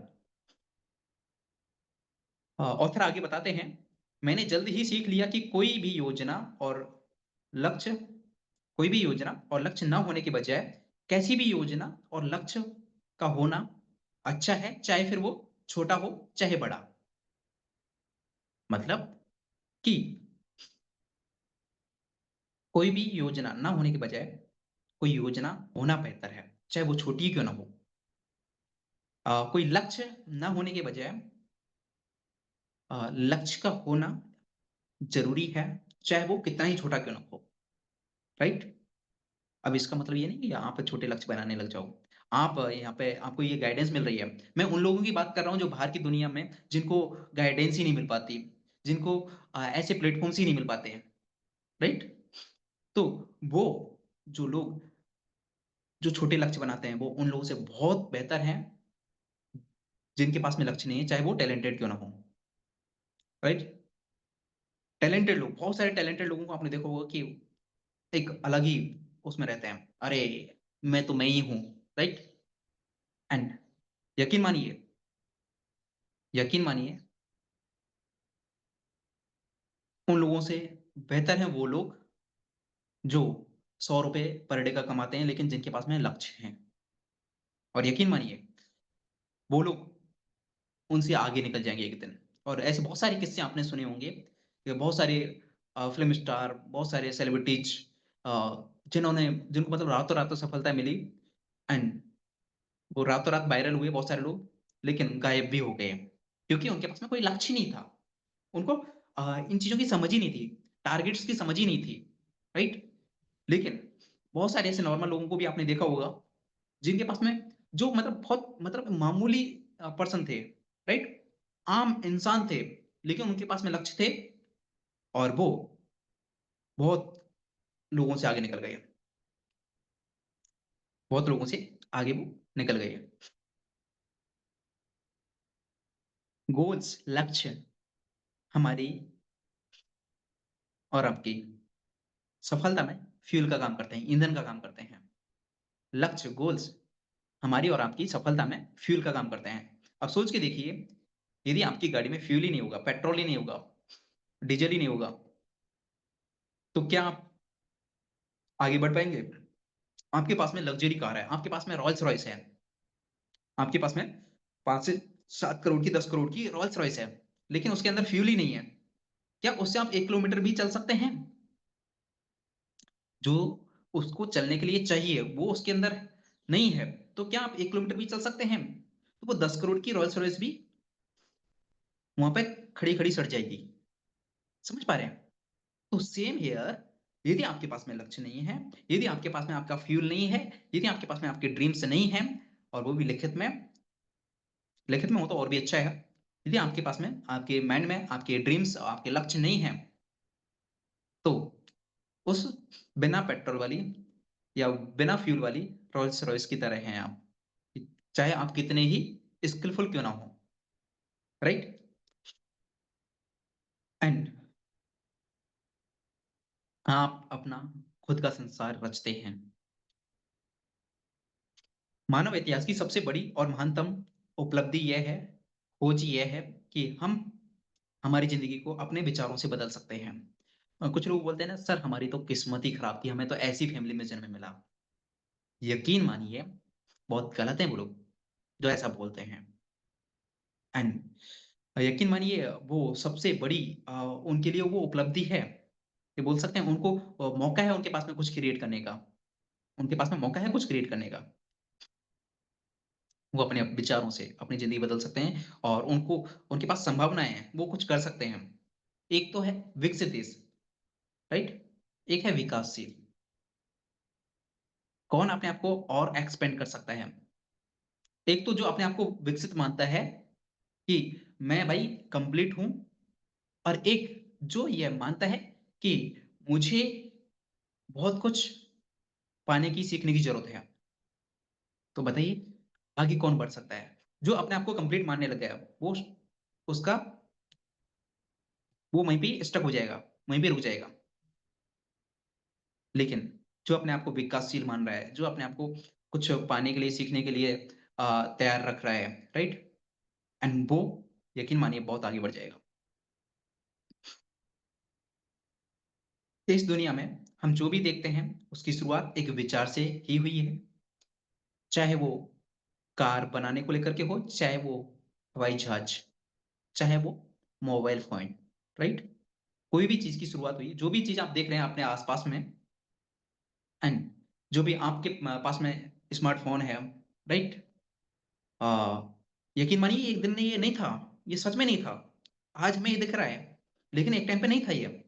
ऑथर आगे बताते हैं, मैंने जल्द ही सीख लिया कि लक्ष्य कोई भी योजना और लक्ष्य ना होने के बजाय कैसी भी योजना और लक्ष्य का होना अच्छा है, चाहे फिर वो छोटा हो, चाहे बड़ा। मतलब कि कोई भी योजना ना होने के बजाय कोई योजना होना बेहतर है, चाहे वो छोटी ही क्यों ना हो। कोई लक्ष्य ना होने के बजाय लक्ष्य का होना ज़रूरी है, चाहे वो कितना ही छोटा क्यों ना हो, राइट? अब इसका मतलब ये नहीं कि आप छोटे लक्ष्य बनाने लग जाओ। आप यहाँ पे आपको ये गाइडेंस मिल रही है। मैं उन लोगों की बात कर रहा हूँ जो बाहर की दुनिया में जिनको गाइडेंस ही नहीं मिल पाती, जिनको ऐसे प्लेटफ़ॉर्म्स ही नहीं मिल पाते हैं, राइट? तो वो जो लोग जो छोटे लक्ष्य बनाते हैं, वो उन लोगों से बहुत बेहतर हैं, जिनके पास में लक्ष्य नहीं है, चाहे वो टैलेंटेड क्यों ना हो, राइट? टैलेंटेड लोग, बहुत सारे टैलेंटेड लोगों को आपने देखा होगा कि एक अलग ही उसमें रहते हैं। अरे! मैं तो मैं ही हूँ, राइट? एंड यकीन मानिए यकीन मानिए उन लोगों से बेहतर हैं वो लोग जो ₹100 पर डे का कमाते हैं, लेकिन जिनके पास में लक्ष्य हैं। और यकीन मानिए वो लोग उनसे आगे निकल जाएँगे एक दिन। और ऐसे बहुत सारे किस्से आपने सुने होंगे कि बहुत सारे फ़िल्म स्टार, बहुत सारे सेलिब्रिटीज़ जिनको मतलब रातों-रात सफलता मिली एंड वो रातों-रात वायरल हुए बहुत सारे लोग, लेकिन गायब भी हो गए। क्योंकि उनके पास में कोई लक्ष्य नहीं था। उनको इन चीज़ों की समझ ही नहीं थी, टारगेट्स की समझ ही नहीं थी, राइट? लेकिन बहुत सारे ऐसे नॉर्मल लोगों को भी आपने देखा होगा, जिनके पास में जो मतलब बहुत मतलब मामूली पर्सन थे, राइट? आम इंसान थे, लेकिन उनके पास में लक्ष्य थे और वो बहुत लोगों से आगे निकल गए। बहुत लोगों से आगे वो निकल गए। गोल्स, लक्ष्य हमारी और आपकी सफलता में फ्यूल का काम करते हैं, ईंधन का काम करते हैं। लक्ष्य, गोल्स हमारी और आपकी सफलता में फ्यूल का काम करते हैं। अब सोच के देखिए, यदि आपकी गाड़ी में फ्यूल ही नहीं होगा, पेट्रोल ही नहीं होगा, डीज़ल ही नहीं होगा, तो क्या आप आगे बढ़ पाएँगे? आपके पास में लग्ज़री कार है, आपके पास में रॉल्स-रॉयस है, आपके पास में 5 से 7 करोड़ की, 10 करोड़ की रॉल्स-रॉयस है, लेकिन उसके अंदर फ्यूल ही नहीं है। क्या उससे आप 1 किलोमीटर भी चल सकते हैं? जो उसको चलने के लिए चाहिए, वो उसके अंदर नहीं है, तो क्या आप 1 किलोमीटर भी चल सकते हैं? तो वो 10 करोड़ की रॉल्स-रॉयस भी वहाँ पे खड़ी-खड़ी सड़ जाएगी। समझ पा रहे हैं? तो सेम हियर यदि आपके पास में लक्ष्य नहीं है, यदि आपके पास में आपका फ्यूल नहीं है, यदि आपके पास में आपके ड्रीम्स नहीं हैं और वो भी लिखित में हो तो और भी अच्छा है। यदि आपके पास में आपके माइंड में आपके ड्रीम्स, आपके लक्ष्य नहीं हैं, तो उस बिना पेट्रोल वाली या बिना फ्यूल वाली रोल्स रॉयस की तरह हैं आप। चाहे आप कितने ही स्किलफुल क्यों ना हो, राइट? एंड आप अपना खुद का संसार रचते हैं। मानव इतिहास की सबसे बड़ी और महानतम उपलब्धि यह है, खोज यह है कि हम हमारी ज़िंदगी को अपने विचारों से बदल सकते हैं। कुछ लोग बोलते हैं ना, सर हमारी तो किस्मत ही खराब थी, हमें तो ऐसी फैमिली में जन्म मिला। यकीन मानिए, बहुत गलत हैं वो लोग, जो ऐसा बोलते हैं। एंड यकीन मानिए वो सबसे बड़ी उनके लिए वो उपलब्धि है। ये बोल सकते हैं उनको मौका है उनके पास में कुछ क्रिएट करने का। उनके पास में मौका है कुछ क्रिएट करने का। वो अपने विचारों से अपनी ज़िंदगी बदल सकते हैं और उनको उनके पास संभावनाएँ हैं, वो कुछ कर सकते हैं। एक तो है विकसित देश, राइट? एक है विकासशील। कौन अपने आप को और एक्सपेंड कर सकता है? एक तो जो अपने आप को विकसित मानता है कि मैं भाई कंप्लीट हूँ और एक जो ये मानता है कि मुझे बहुत कुछ पाने की, सीखने की ज़रूरत है। तो बताइए आगे कौन बढ़ सकता है? जो अपने आप को कंप्लीट मानने लग गया, वो उसका वो वहीं पे स्टक हो जाएगा, वहीं पे रुक जाएगा। लेकिन जो अपने आप को विकासशील मान रहा है, जो अपने आप को कुछ पाने के लिए, सीखने के लिए तैयार रख रहा है, राइट? एंड वो यकीन मानिए बहुत आगे बढ़ जाएगा। इस दुनिया में हम जो भी देखते हैं, उसकी शुरुआत एक विचार से ही हुई है। चाहे वो कार बनाने को लेकर के हो, चाहे वो हवाई जहाज, चाहे वो मोबाइल फ़ोन, राइट? कोई भी चीज़ की शुरुआत हुई, जो भी चीज़ आप देख रहे हैं अपने आस-पास में एंड जो भी आपके पास में स्मार्टफ़ोन है, राइट? अ, यकीन मानिए एक दिन में ये नहीं था, ये सच में नहीं था। आज में ये दिख रहा है, लेकिन एक टाइम पे नहीं था ये।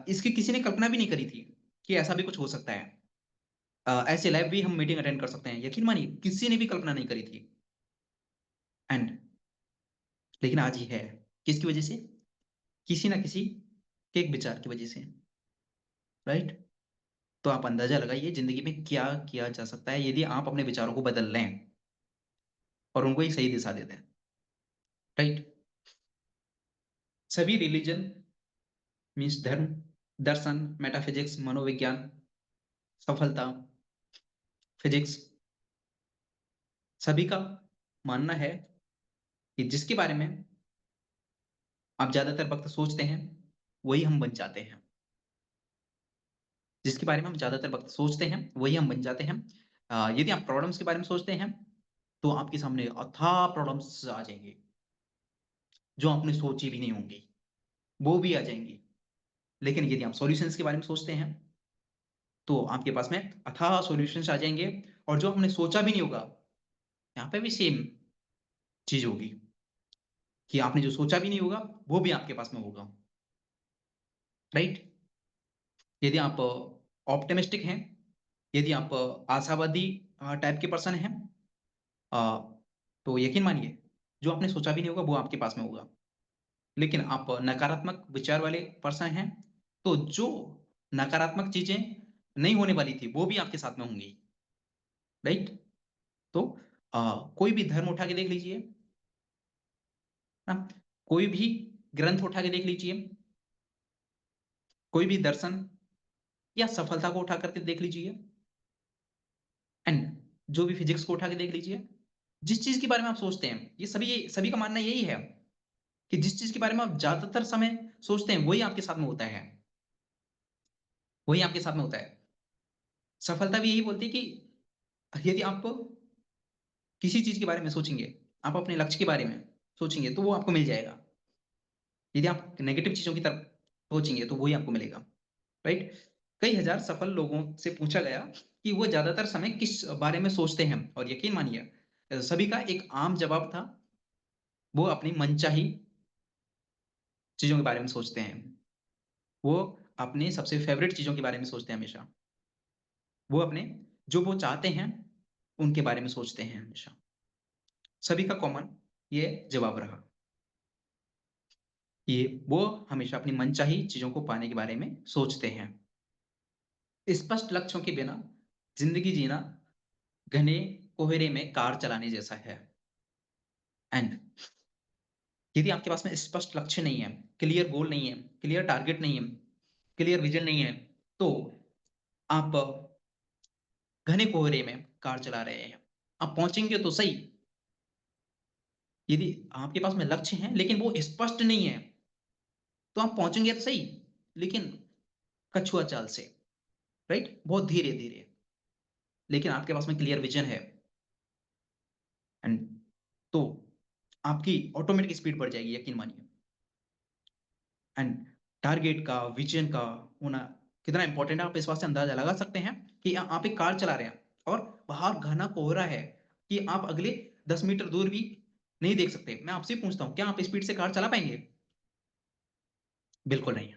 इसकी किसी ने कल्पना भी नहीं करी थी, कि ऐसा भी कुछ हो सकता है। ऐसे लाइव भी हम मीटिंग अटेंड कर सकते हैं, यकीन मानिए किसी ने भी कल्पना नहीं करी थी एंड लेकिन आज ये है। किसकी वजह से? किसी ना किसी के एक विचार की वजह से, राइट? तो आप अंदाज़ा लगाइए ज़िंदगी में क्या किया जा सकता है यदि आप अपने विचारों को बदल लें और उनको एक सही दिशा दे दें, राइट? सभी रिलिजन मीन्स धर्म, दर्शन, मेटाफिज़िक्स, मनोविज्ञान, सफलता, फिज़िक्स सभी का मानना है कि जिसके बारे में आप ज़्यादातर वक़्त सोचते हैं, वही हम बन जाते हैं। जिसके बारे में हम ज़्यादातर वक़्त सोचते हैं, वही हम बन जाते हैं। यदि आप प्रॉब्लम्स के बारे में सोचते हैं, तो आपके सामने अथाह प्रॉब्लम्स आ जाएँगी, जो आपने सोची भी नहीं होंगी, वो भी आ जाएँगी। लेकिन यदि आप सॉल्यूशंस के बारे में सोचते हैं, तो आपके पास में अथाह सॉल्यूशंस आ जाएँगे और जो आपने सोचा भी नहीं होगा, यहाँ पे भी सेम चीज़ होगी कि आपने जो सोचा भी नहीं होगा, वो भी आपके पास में होगा, राइट? यदि आप ऑप्टिमिस्टिक हैं, यदि आप आशावादी टाइप के पर्सन हैं, अ, तो यकीन मानिए, जो आपने सोचा भी नहीं होगा, वो आपके पास में होगा। लेकिन आप नकारात्मक विचार वाले पर्सन हैं, तो जो नकारात्मक चीज़ें नहीं होने वाली थी, वो भी आपके साथ में होंगी, राइट? तो अ, कोई भी धर्म उठा के देख लीजिए, है ना? कोई भी ग्रंथ उठा के देख लीजिए, कोई भी दर्शन या सफलता को उठा करके देख लीजिए एंड जो भी फिज़िक्स को उठा के देख लीजिए। जिस चीज़ के बारे में आप सोचते हैं, ये सभी का मानना यही है कि जिस चीज़ के बारे में आप ज़्यादातर समय सोचते हैं, वही आपके साथ में होता है, वही आपके साथ में होता है। सफलता भी यही बोलती है कि यदि आप किसी चीज़ के बारे में सोचेंगे, आप अपने लक्ष्य के बारे में सोचेंगे, तो वो आपको मिल जाएगा। यदि आप नेगेटिव चीज़ों की तरफ सोचेंगे, तो वही आपको मिलेगा, राइट? कई हज़ार सफल लोगों से पूछा गया कि वो ज़्यादातर समय किस बारे में सोचते हैं और यकीन मानिए सभी का एक आम जवाब था, वो अपनी मनचाही चीज़ों के बारे में सोचते हैं। वो अपनी सबसे फ़ेवरेट चीज़ों के बारे में सोचते हैं हमेशा। वो अपने जो वो चाहते हैं, उनके बारे में सोचते हैं हमेशा। सभी का कॉमन ये जवाब रहा कि वो हमेशा अपनी मनचाही चीज़ों को पाने के बारे में सोचते हैं। स्पष्ट लक्ष्यों के बिना ज़िंदगी जीना घने कोहरे में कार चलाने जैसा है एंड यदि आपके पास में स्पष्ट लक्ष्य नहीं है, क्लियर गोल नहीं है, क्लियर टारगेट नहीं है, क्लियर विज़न नहीं है, तो आप घने कोहरे में कार चला रहे हैं। आप पहुँचेंगे तो सही, यदि आपके पास में लक्ष्य है लेकिन वो स्पष्ट नहीं है, तो आप पहुँचेंगे तो सही, लेकिन कछुआ चाल से, राइट? बहुत धीरे-धीरे। लेकिन आपके पास में क्लियर विज़न है एंड तो आपकी ऑटोमेटिक स्पीड बढ़ जाएगी, यकीन मानिए। एंड टारगेट का, विज़न का होना कितना इम्पोर्टेंट है, आप इस बात से अंदाज़ा लगा सकते हैं कि आप एक कार चला रहे हैं और बाहर घना कोहरा है कि आप अगले 10 मीटर दूर भी नहीं देख सकते। मैं आपसे पूछता हूँ, क्या आप स्पीड से कार चला पाएँगे? बिल्कुल नहीं।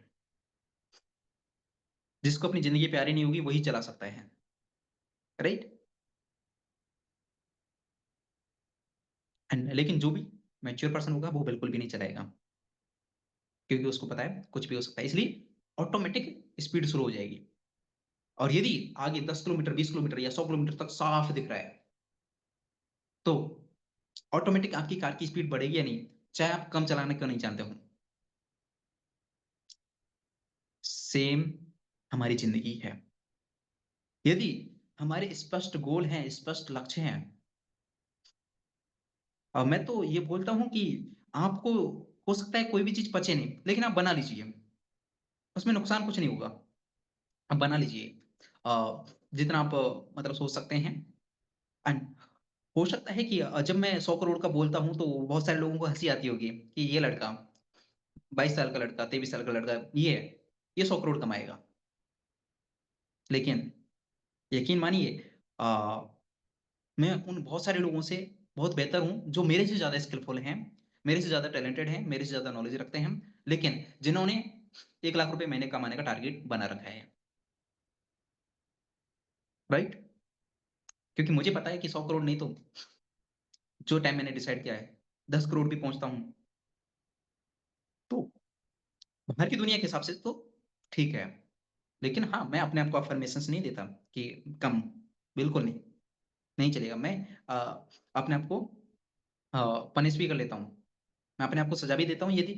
जिसको अपनी ज़िंदगी प्यारी नहीं होगी, वही चला सकता है, राइट? एंड लेकिन जो भी मैच्योर पर्सन होगा, वो बिल्कुल भी नहीं चलाएगा, क्योंकि उसको पता है, कुछ भी हो सकता है। इसलिए ऑटोमैटिक स्पीड शुरू हो जाएगी और यदि आगे 10 किलोमीटर, 20 किलोमीटर या 100 किलोमीटर तक साफ दिख रहा है, तो ऑटोमेटिक आपकी कार की स्पीड बढ़ेगी या नहीं, चाहे आप कम चलाना क्यों नहीं जानते हो। सेम हमारी ज़िंदगी है। यदि हमारे स्पष्ट गोल हैं, स्पष्ट लक्ष्य हैं, मैं तो ये बोलता हूँ कि आपको हो सकता है कोई भी चीज़ पचे नहीं, लेकिन आप बना लीजिए, उसमें नुकसान कुछ नहीं होगा। आप बना लीजिए। जितना आप मतलब सोच सकते हैं। एंड हो सकता है कि जब मैं 100 करोड़ का बोलता हूँ, तो बहुत सारे लोगों को हँसी आती होगी कि ये लड़का 22 साल का लड़का, 23 साल का लड़का, ये 100 करोड़ कमाएगा। लेकिन यकीन मानिए, अ, मैं उन बहुत सारे लोगों से बहुत बेहतर हूँ, जो मेरे से ज़्यादा स्किलफुल हैं, मेरे से ज़्यादा टैलेंटेड हैं, मेरे से ज़्यादा नॉलेज रखते हैं, लेकिन जिन्होंने 1 लाख रुपए महीने कमाने का टारगेट बना रखा है, राइट? क्योंकि मुझे पता है कि 100 करोड़ नहीं तो जो टाइम मैंने डिसाइड किया है, 10 करोड़ भी पहुँचता हूँ, तो बाहर की दुनिया के हिसाब से तो ठीक है। लेकिन हाँ, मैं अपने आप को अफ़र्मेशंस नहीं देता कि कम, बिल्कुल नहीं, नहीं चलेगा। मैं अपने आप को अ, पनिश भी कर लेता हूँ। मैं अपने आप को सज़ा भी देता हूँ यदि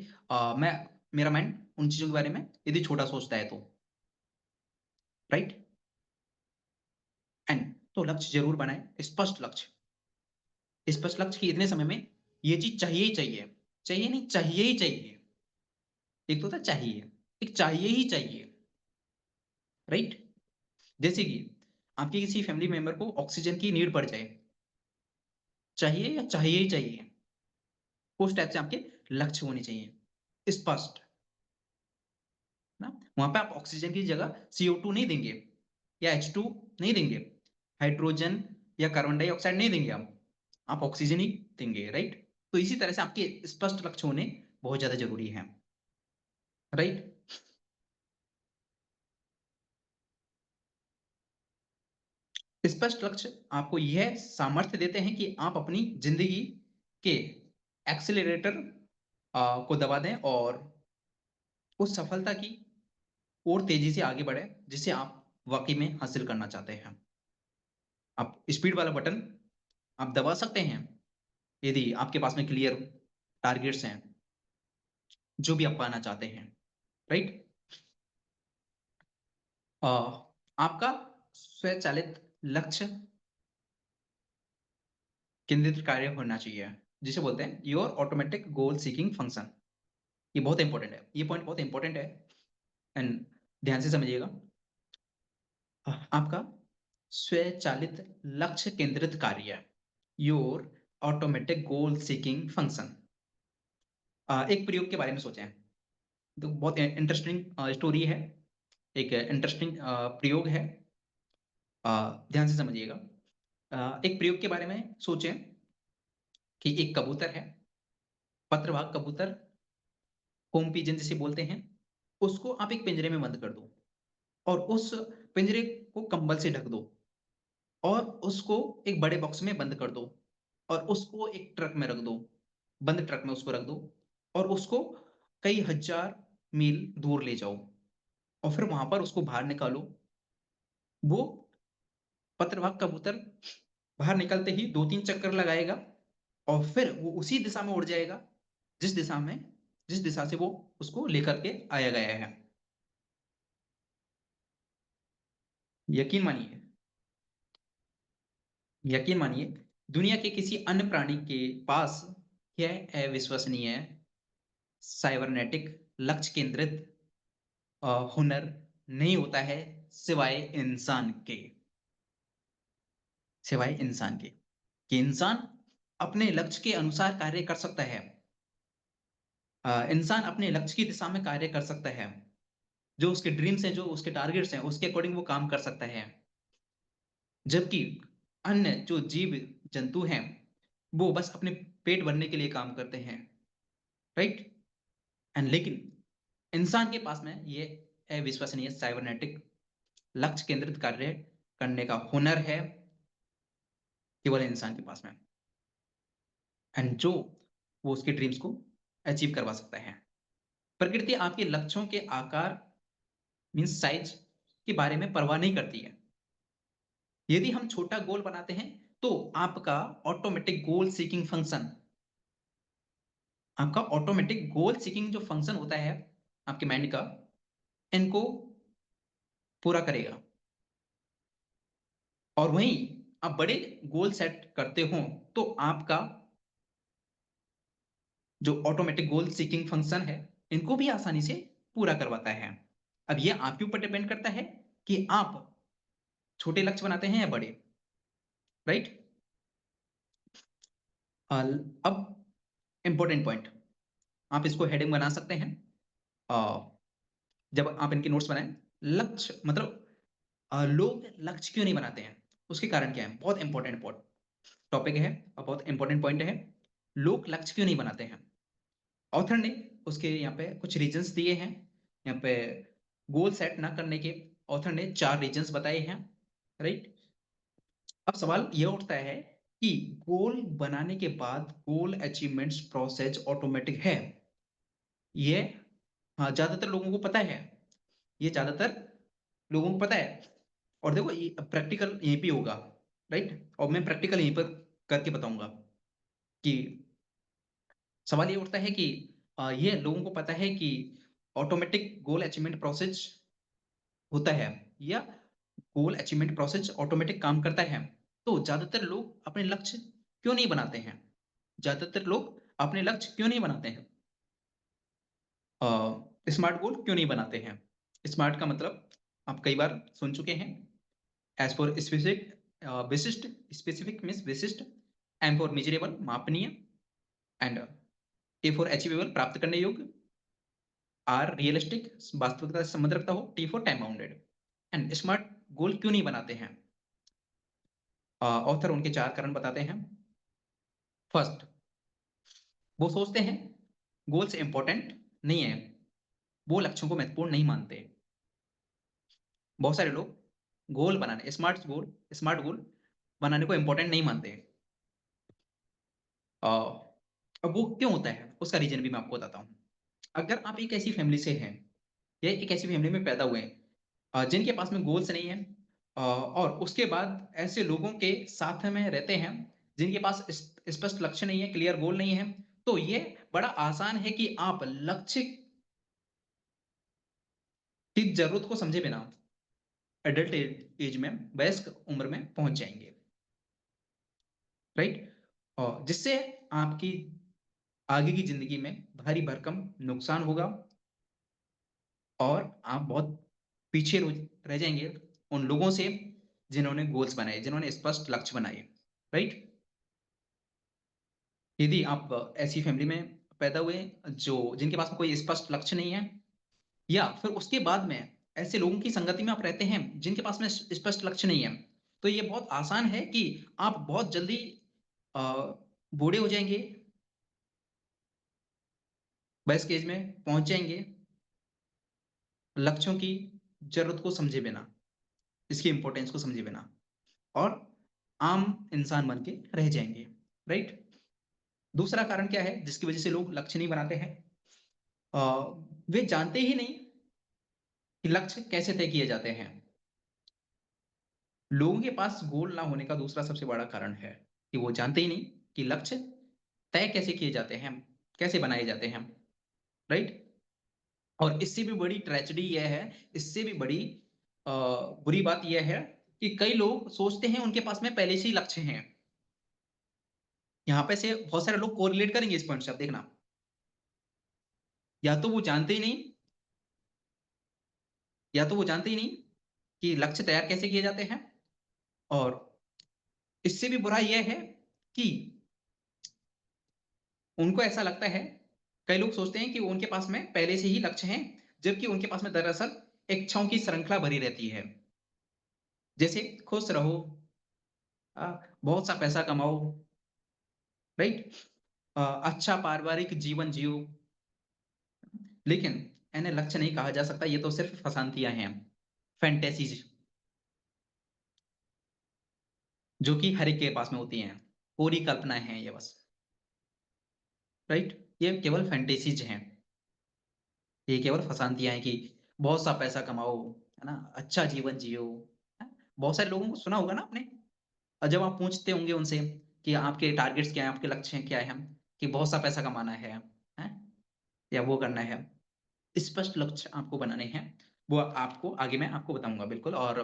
मैं मेरा माइंड उन चीज़ों के बारे में यदि छोटा सोचता है तो, राइट? एंड तो लक्ष्य ज़रूर बनाएँ, स्पष्ट लक्ष्य। स्पष्ट लक्ष्य कि इतने समय में ये चीज़ चाहिए ही चाहिए। चाहिए नहीं, चाहिए ही चाहिए। एक तो होता है चाहिए, एक चाहिए ही चाहिए, राइट? जैसे कि आपके किसी फैमिली मेंबर को ऑक्सीजन की नीड पड़ जाए, चाहिए या चाहिए ही चाहिए? उस टाइप से आपके लक्ष्य होने चाहिए, स्पष्ट, ना? वहाँ पे आप ऑक्सीजन की जगह CO2 नहीं देंगे या H2 नहीं देंगे, हाइड्रोजन या कार्बन डाइऑक्साइड नहीं देंगे आप। आप ऑक्सीजन ही देंगे, राइट? तो इसी तरह से आपके स्पष्ट लक्ष्य होने बहुत ज़्यादा ज़रूरी हैं, राइट? स्पष्ट लक्ष्य आपको यह सामर्थ्य देते हैं कि आप अपनी ज़िंदगी के एक्सेलरेटर को दबा दें और उस सफलता की और तेज़ी से आगे बढ़ें, जिसे आप वाक़ई में हासिल करना चाहते हैं। आप स्पीड वाला बटन आप दबा सकते हैं, यदि आपके पास में क्लियर टारगेट्स हैं, जो भी आप पाना चाहते हैं, राइट? अ, आपका स्वचालित लक्ष्य केंद्रित कार्य होना चाहिए, जिसे बोलते हैं your automatic goal seeking function. ये बहुत इंपॉर्टेंट है, ये पॉइंट बहुत इंपॉर्टेंट है। एंड ध्यान से समझिएगा। आपका स्वचालित लक्ष्य केंद्रित कार्य, your automatic goal seeking function. एक प्रयोग के बारे में सोचें, तो बहुत इंटरेस्टिंग स्टोरी है, एक इंटरेस्टिंग प्रयोग है। अ, ध्यान से समझिएगा। एक प्रयोग के बारे में सोचें कि एक कबूतर है, पत्रवाहक कबूतर, होम पिजन जिसे बोलते हैं, उसको आप एक पिंजरे में बंद कर दो और उस पिंजरे को कंबल से ढक दो और उसको एक बड़े बॉक्स में बंद कर दो और उसको एक ट्रक में रख दो, बंद ट्रक में उसको रख दो और उसको कई हज़ार मील दूर ले जाओ और फिर वहाँ पर उसको बाहर निकालो। वो पत्रवाहक कबूतर बाहर निकलते ही 2-3 चक्कर लगाएगा और फिर वो उसी दिशा में उड़ जाएगा, जिस दिशा में जिस दिशा से वो उसको लेकर के आया गया है। यकीन मानिए, यकीन मानिए, दुनिया के किसी अन्य प्राणी के पास यह अविश्वसनीय साइबरनेटिक लक्ष्य केंद्रित हुनर नहीं होता है, सिवाय इंसान के, सिवाय इंसान के। कि इंसान अपने लक्ष्य के अनुसार कार्य कर सकता है। इंसान अपने लक्ष्य की दिशा में कार्य कर सकता है। जो उसके ड्रीम्स हैं, जो उसके टारगेट्स हैं, उसके अकॉर्डिंग वो काम कर सकता है। जबकि अन्य जो जीव-जंतु हैं, वो बस अपने पेट भरने के लिए काम करते हैं, राइट? लेकिन इंसान के पास में ये अविश्वसनीय साइबरनेटिक लक्ष्य केंद्रित कार्य करने का हुनर है, केवल इंसान के पास में। जो वो उसके ड्रीम्स को अचीव करवा सकता है। प्रकृति आपके लक्ष्यों के आकार मीन्स साइज़ के बारे में परवाह नहीं करती है। यदि हम छोटा गोल बनाते हैं, तो आपका ऑटोमेटिक गोल सीकिंग फंक्शन आपका ऑटोमेटिक गोल सीकिंग जो फंक्शन होता है आपके माइंड का, इनको पूरा करेगा। और वहीं आप बड़े गोल सेट करते हो, तो आपका जो ऑटोमेटिक गोल सीकिंग फंक्शन है, इनको भी आसानी से पूरा करवाता है। अब ये आपके ऊपर डिपेंड करता है कि आप छोटे लक्ष्य बनाते हैं या बड़े, राइट? अब इंपॉर्टेंट पॉइंट, आप इसको हेडिंग बना सकते हैं। जब आप इनके नोट्स बनाएं, लक्ष्य मतलब लोग लक्ष्य क्यों नहीं बनाते हैं, उसके कारण क्या है, बहुत इंपॉर्टेंट टॉपिक है और बहुत इंपॉर्टेंट पॉइंट है। लोग लक्ष्य क्यों नहीं बनाते हैं? ऑथर ने उसके यहाँ पे कुछ रीजंस दिए हैं। यहाँ पे गोल सेट ना करने के ऑथर ने 4 रीजंस बताए हैं, राइट? अब सवाल ये उठता है कि गोल बनाने के बाद गोल अचीवमेंट्स प्रोसेस ऑटोमेटिक है? ये हाँ, ज्यादातर लोगों को पता है, ये ज्यादातर लोगों को पता है। और देखो ये प्रैक्टिकल यहीं पे होगा, राइट? और मैं प्रैक्टिकल यहीं पर करके बताऊंगा कि सवाल ये उठता है कि ये लोगों को पता है कि ऑटोमेटिक गोल अचीवमेंट प्रोसेस होता है, या गोल अचीवमेंट प्रोसेस ऑटोमेटिक काम करता है, तो ज्यादातर लोग अपने लक्ष्य क्यों नहीं बनाते हैं? ज्यादातर लोग अपने लक्ष्य क्यों नहीं बनाते हैं? स्मार्ट गोल क्यों नहीं बनाते हैं? स्मार्ट का मतलब आप कई बार सुन चुके हैं, एज फॉर स्पेसिफिक, विशिष्ट, स्पेसिफिक मीन्स विशिष्ट, एम फॉर मेजरेबल मापनीय, एंड ए फॉर अचीवेबल प्राप्त करने योग्य, आर रियलिस्टिक वास्तविकता से संबंध रखता हो, T for time bounded. And smart गोल क्यों नहीं बनाते हैं? ऑथर उनके 4 कारण बताते हैं। फर्स्ट, वो सोचते हैं गोल्स इंपॉर्टेंट नहीं है, वो लक्ष्यों को महत्वपूर्ण नहीं मानते। बहुत सारे लोग गोल बनाने स्मार्ट गोल बनाने को इंपॉर्टेंट नहीं मानते। अ, अब वो क्यों होता है, उसका रीजन भी मैं आपको बताता हूँ। अगर आप एक ऐसी फैमिली से हैं या एक ऐसी फैमिली में पैदा हुए हैं जिनके पास में गोल्स नहीं है, और उसके बाद ऐसे लोगों के साथ में रहते हैं जिनके पास स्पष्ट लक्ष्य नहीं है, क्लियर गोल नहीं है, तो ये बड़ा आसान है कि आप लक्ष्य की जरूरत को समझे बिना एडल्ट एज में, वयस्क उम्र में पहुंच जाएंगे, राइट? और जिससे आपकी आगे की जिंदगी में भारी भरकम नुकसान होगा, और आप बहुत पीछे रह जाएंगे उन लोगों से जिन्होंने गोल्स बनाए, जिन्होंने स्पष्ट लक्ष्य बनाए, राइट? यदि आप ऐसी फैमिली में पैदा हुए जो जिनके पास में कोई स्पष्ट लक्ष्य नहीं है, या फिर उसके बाद में ऐसे लोगों की संगति में आप रहते हैं जिनके पास में स्पष्ट लक्ष्य नहीं है, तो ये बहुत आसान है कि आप बहुत जल्दी अ, बूढ़े हो जाएंगे, वयस्क एज में पहुंच जाएंगे, लक्ष्यों की जरूरत को समझे बिना, इसकी इंपॉर्टेंस को समझे बिना, और आम इंसान बन के रह जाएंगे, राइट? दूसरा कारण क्या है जिसकी वजह से लोग लक्ष्य नहीं बनाते हैं? अ, वे जानते ही नहीं कि लक्ष्य कैसे तय किए जाते हैं। लोगों के पास गोल ना होने का दूसरा सबसे बड़ा कारण है कि वो जानते ही नहीं कि लक्ष्य तय कैसे किए जाते हैं, कैसे बनाए जाते हैं, राइट? और इससे भी बड़ी ट्रेजेडी यह है, इससे भी बड़ी अ, बुरी बात यह है कि कई लोग सोचते हैं उनके पास में पहले से ही लक्ष्य हैं। यहाँ पे से बहुत सारे लोग कोरिलेट करेंगे इस पॉइंट से, आप देखना। या तो वो जानते ही नहीं, या तो वो जानते ही नहीं कि लक्ष्य तैयार कैसे किए जाते हैं, और इससे भी बुरा यह है कि उनको ऐसा लगता है, कई लोग सोचते हैं कि उनके पास में पहले से ही लक्ष्य हैं, जबकि उनके पास में दरअसल इच्छाओं की श्रृंखला भरी रहती है। जैसे खुश रहो, बहुत सा पैसा कमाओ, राइट? अच्छा पारिवारिक जीवन जियो, लेकिन इन्हें लक्ष्य नहीं कहा जा सकता, ये तो सिर्फ फसांतियां हैं, फैंटेसीज, जो कि हर एक के पास में होती हैं, पूरी कल्पनाएं हैं ये बस, राइट? ये केवल फैंटेसीज हैं, ये केवल फसांतियां हैं कि बहुत सा पैसा कमाओ, है ना, अच्छा जीवन जियो। है? बहुत सारे लोगों को सुना होगा ना आपने, और जब आप पूछते होंगे उनसे कि आपके टारगेट्स क्या हैं, आपके लक्ष्य क्या हैं, कि बहुत सा पैसा कमाना है, हैं? या वो करना है। स्पष्ट लक्ष्य आपको बनाने हैं, वो आपको आगे मैं आपको बताऊँगा बिल्कुल। और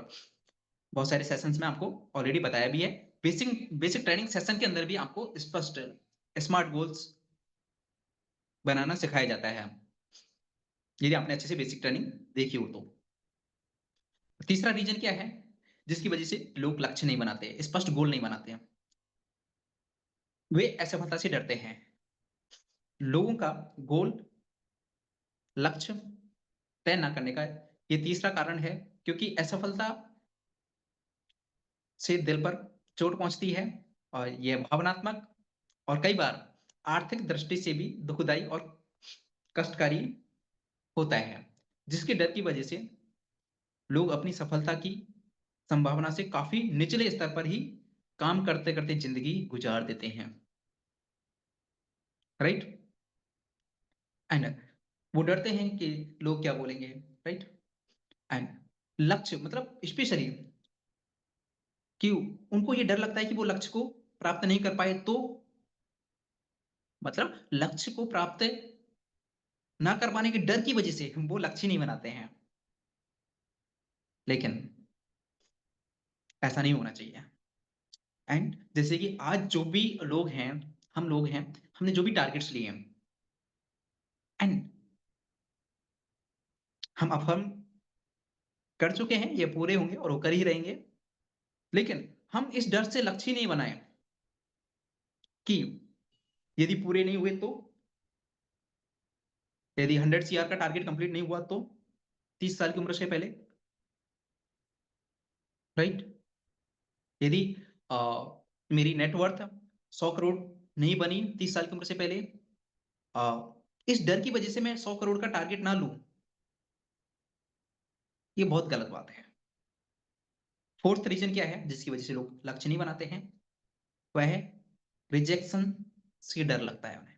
बहुत सारे सेशंस में आपको ऑलरेडी बताया भी है। बेसिक बेसिक ट्रेनिंग सेशन के अंदर भी आपको स्पष्ट स्मार्ट गोल्स बनाना सिखाया जाता है, यदि आपने अच्छे से बेसिक ट्रेनिंग देखी हो तो। तीसरा रीज़न क्या है, जिसकी वजह से लोग लक्ष्य नहीं बनाते, स्पष्ट गोल नहीं बनाते हैं? वे असफलता से डरते हैं। लोगों का गोल, लक्ष्य तय ना करने का ये तीसरा कारण है, क्योंकि असफलता से दिल पर चोट पहुँचती है और ये भावनात्मक और कई बार आर्थिक दृष्टि से भी दुखदाई और कष्टकारी होता है, जिसके डर की वजह से लोग अपनी सफलता की संभावना से काफ़ी निचले स्तर पर ही काम करते-करते ज़िंदगी गुज़ार देते हैं, राइट? एंड वो डरते हैं कि लोग क्या बोलेंगे, राइट? एंड लक्ष्य मतलब स्पेशली कि उनको ये डर लगता है कि वो लक्ष्य को प्राप्त नहीं कर पाए तो मतलब लक्ष्य को प्राप्त ना कर पाने के डर की वजह से वो लक्ष्य नहीं बनाते हैं। लेकिन ऐसा नहीं होना चाहिए। एंड जैसे कि आज जो भी लोग हैं, हम लोग हैं, हमने जो भी टारगेट्स लिए हैं एंड हम अफ़र्म कर चुके हैं, ये पूरे होंगे और वो कर ही रहेंगे। लेकिन हम इस डर से लक्ष्य ही नहीं बनाए कि यदि पूरे नहीं हुए तो? यदि 100 सीआर का टारगेट कंप्लीट नहीं हुआ तो? 30 साल की उम्र से पहले, राइट? यदि अ, मेरी नेट वर्थ 100 करोड़ नहीं बनी 30 साल की उम्र से पहले, अ, इस डर की वजह से मैं 100 करोड़ का टारगेट ना लूँ, ये बहुत गलत बात है। 4th रीज़न क्या है जिसकी वजह से लोग लक्ष्य नहीं बनाते हैं? वह है रिजेक्शन से डर लगता है उन्हें।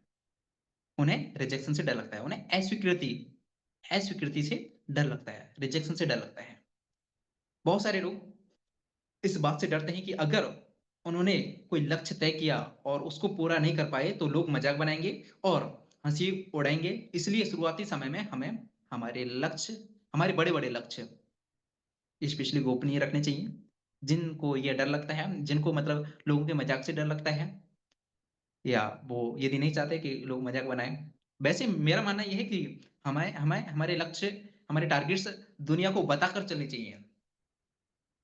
उन्हें रिजेक्शन से डर लगता है, उन्हें अस्वीकृति से डर लगता है, रिजेक्शन से डर लगता है। बहुत सारे लोग इस बात से डरते हैं कि अगर उन्होंने कोई लक्ष्य तय किया और उसको पूरा नहीं कर पाए तो लोग मज़ाक बनाएँगे और हँसी उड़ाएँगे। इसलिए शुरुआती समय में हमें हमारे लक्ष्य, हमारे बड़े-बड़े लक्ष्य स्पेशली गोपनीय रखने चाहिए। जिनको ये डर लगता है, जिनको मतलब लोगों के मज़ाक से डर लगता है या वो यदि नहीं चाहते कि लोग मज़ाक बनाएँ। वैसे मेरा मानना ये है कि हमें हमें हमारे लक्ष्य, हमारे टारगेट्स दुनिया को बताकर चलने चाहिए, है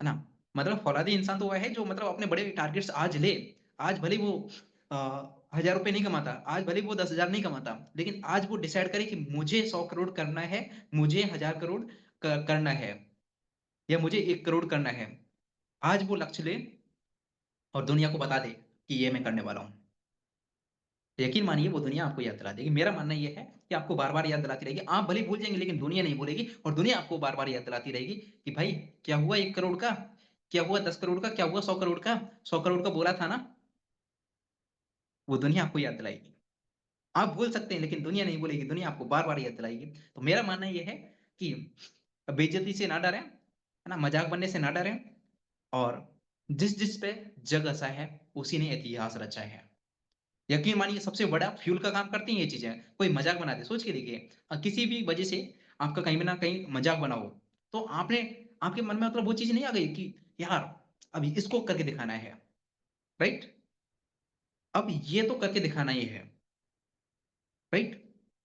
ना? मतलब फौलादी इंसान तो वह है जो मतलब अपने बड़े टारगेट्स आज ले, आज भले वो अ, ₹1000 नहीं कमाता, आज भले वो 10,000 नहीं कमाता, लेकिन आज वो डिसाइड करे कि मुझे 100 करोड़ करना है, मुझे 1000 करोड़ करना है या मुझे 1 करोड़ करना है। आज वो लक्ष्य ले और दुनिया को बता दे कि ये मैं करने वाला हूँ। यकीन मानिए वो दुनिया आपको याद दिला देगी। मेरा मानना ये है कि आपको बार-बार याद दिलाती रहेगी। आप भले ही भूल जाएँगे लेकिन दुनिया नहीं भूलेगी और दुनिया आपको बार-बार याद दिलाती रहेगी कि भाई क्या हुआ 1 करोड़ का? क्या हुआ 10 करोड़ का? क्या हुआ 100 करोड़ का? 100 करोड़ का बोला था ना? वो दुनिया आपको याद दिलाएगी। आप भूल सकते हैं लेकिन दुनिया नहीं भूलेगी, दुनिया आपको बार-बार याद दिलाएगी। तो मेरा मानना ये है कि बेइज़्ज़ती से ना डरें, है ना? मज़ाक बनने से ना डरें और जिस-जिस पे जग हँसा है, उसी ने इतिहास रचा है। यकीन मानिए सबसे बड़ा फ्यूल का काम करती हैं ये चीज़ें। कोई मज़ाक बना दे, सोच के देखिए किसी भी वजह से आपका कहीं न कहीं मज़ाक बना हो, तो आपने आपके मन में मतलब वो चीज़ नहीं आ गई कि यार अभी इसको करके दिखाना है, राइट? अब ये तो करके दिखाना ही है, राइट?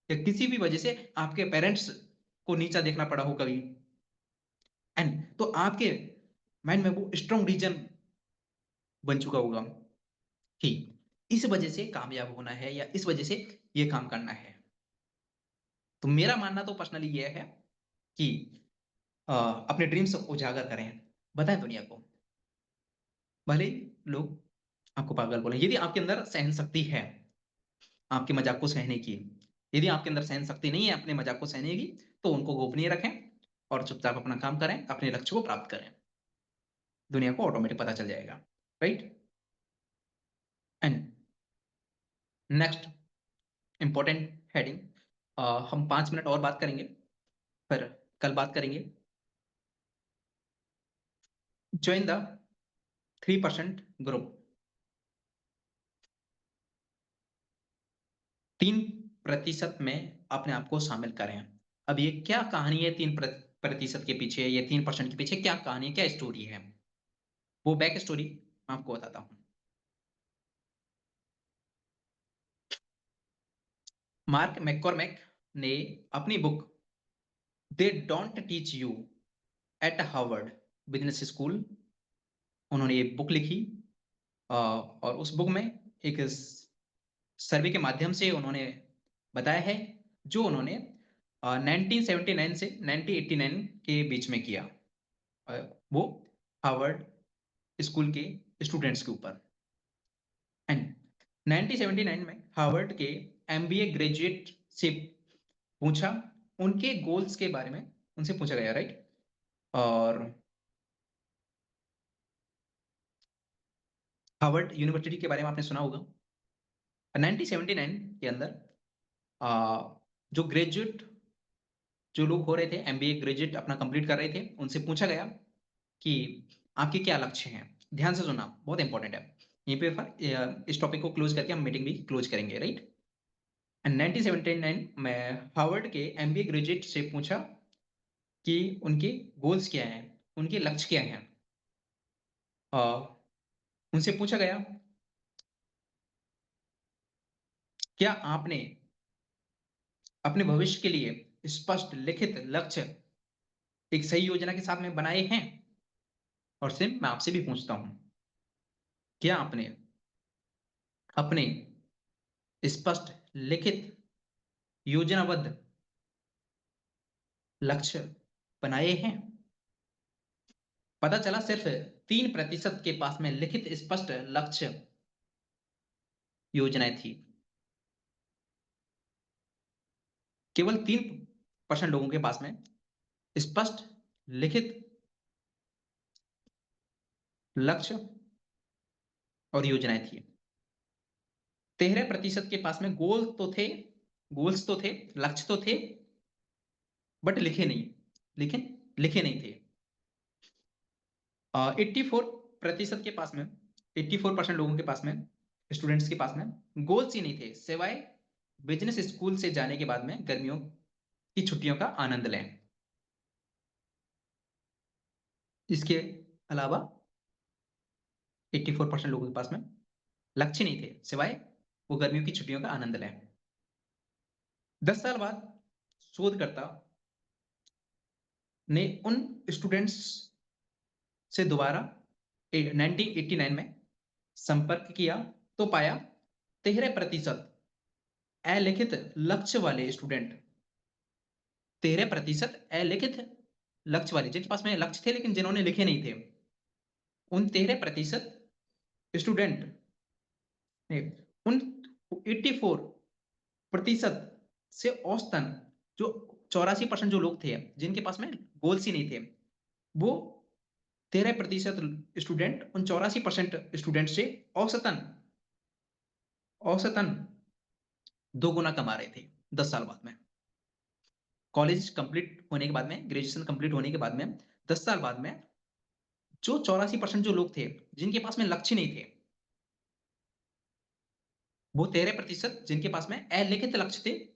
या किसी भी वजह से आपके पेरेंट्स को नीचा देखना पड़ा हो कभी एंड तो आपके माइंड में वो स्ट्रॉन्ग रीज़न बन चुका होगा कि इस वजह से कामयाब होना है या इस वजह से ये काम करना है। तो मेरा मानना तो पर्सनली ये है कि अ, अपने ड्रीम्स उजागर करें, बताएँ दुनिया को। भले ही लोग आपको पागल बोलें, यदि आपके अंदर सहनशक्ति है, आपके मज़ाक को सहने की, यदि आपके अंदर सहनशक्ति नहीं है अपने मज़ाक को सहने की, तो उनको गोपनीय रखें और चुपचाप अपना काम करें, अपने लक्ष्य को प्राप्त करें। दुनिया को ऑटोमेटिक पता चल जाएगा, right? And next important heading हम 5 मिनट और बात करेंगे, फिर कल बात करेंगे। जॉइन द 3% ग्रुप 3% में अपने आप को शामिल करें। अब ये क्या कहानी है 3% के पीछे, ये 3% के पीछे क्या कहानी है, क्या स्टोरी है? वो बैक स्टोरी मैं आपको बताता हूँ। मार्क मैककॉर्मेक ने अपनी book they don't teach you eight Harvard business school, उन्होंने ये बुक लिखी और उस बुक में एक सर्वे के माध्यम से उन्होंने बताया है, जो उन्होंने 1979 से 1989 के बीच में किया। अ, वो हार्वर्ड स्कूल के स्टूडेंट्स के ऊपर। एंड 1979 में हार्वर्ड के एमबीए ग्रेजुएट से पूछा, उनके गोल्स के बारे में उनसे पूछा गया, राइट? और हार्वर्ड यूनिवर्सिटी के बारे में आपने सुना होगा। 1979 के अंदर जो ग्रेजुएट जो लोग हो रहे थे, एमबीए ग्रेजुएट अपना कंप्लीट कर रहे थे, उनसे पूछा गया कि आपके क्या लक्ष्य हैं। ध्यान से सुनना, बहुत इंपॉर्टेंट है। यहीं पे इस टॉपिक को क्लोज करके हम मीटिंग भी क्लोज करेंगे, राइट? एंड 1979 में हार्वर्ड के एमबीए ग्रेजुएट से पूछा कि उनके गोल्स क्या हैं, उनके लक्ष्य क्या हैं। उनसे पूछा गया, क्या आपने अपने भविष्य के लिए स्पष्ट लिखित लक्ष्य एक सही योजना के साथ में बनाए हैं? और सिर्फ मैं आपसे भी पूछता हूं, क्या आपने अपने स्पष्ट लिखित योजनाबद्ध लक्ष्य बनाए हैं? पता चला सिर्फ 3% के पास में लिखित स्पष्ट लक्ष्य योजनाएं थी। केवल 3% लोगों के पास में स्पष्ट लिखित लक्ष्य और योजनाएं थी। 13% के पास में गोल्स तो थे, लक्ष्य तो थे, बट लिखे नहीं, लेकिन लिखे नहीं थे। 84% के पास में, 84% लोगों के पास में, स्टूडेंट्स के पास में गोल्स ही नहीं थे, सिवाय बिजनेस स्कूल से जाने के बाद में गर्मियों की छुट्टियों का आनंद लें। इसके अलावा 84% लोगों के पास में लक्ष्य नहीं थे, सिवाय वो गर्मियों की छुट्टियों का आनंद लें। 10 साल बाद शोधकर्ता ने उन स्टूडेंट्स से दोबारा 1989 में संपर्क किया, तो पाया 13% अलिखित लक्ष्य वाले स्टूडेंट, 13% अलिखित लक्ष्य वाले, जिनके पास में लक्ष्य थे लेकिन जिन्होंने लिखे नहीं थे, उन 13% स्टूडेंट ने उन 84% से औसतन जो 84% जो लोग थे जिनके पास में गोल्स ही नहीं थे, वो 13% स्टूडेंट उन 84% स्टूडेंट से औसतन औसतन 2 गुना कमा रहे थे 10 साल बाद में। कॉलेज कंप्लीट होने के बाद में, ग्रेजुएशन कंप्लीट होने के बाद में 10 साल बाद में जो 84% जो लोग थे जिनके पास में लक्ष्य नहीं थे, वो 13% जिनके पास में अलिखित लक्ष्य थे,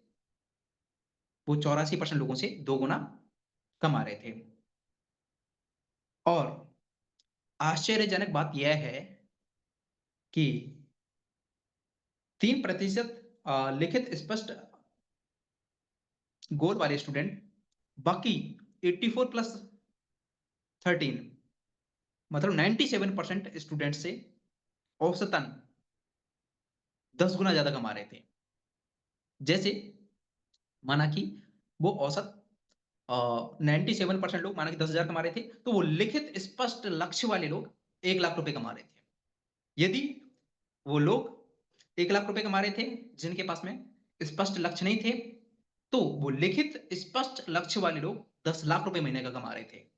वो 84% लोगों से 2 गुना कमा रहे थे। और आश्चर्यजनक बात यह है कि 3% लिखित स्पष्ट गोल वाले स्टूडेंट, बाकी 84 प्लस 13 मतलब 97% स्टूडेंट से औसतन 10 गुना ज्यादा कमा रहे थे। जैसे माना कि वो औसत 97% लोग माना कि 10,000 कमा रहे थे, तो वो लिखित स्पष्ट लक्ष्य वाले लोग 1 लाख रुपए कमा रहे थे। यदि वो लोग 1 लाख रुपए कमा रहे थे जिनके पास में स्पष्ट लक्ष्य नहीं थे, तो वो लिखित स्पष्ट लक्ष्य वाले लोग 10 लाख रुपए महीने का कमा रहे थे।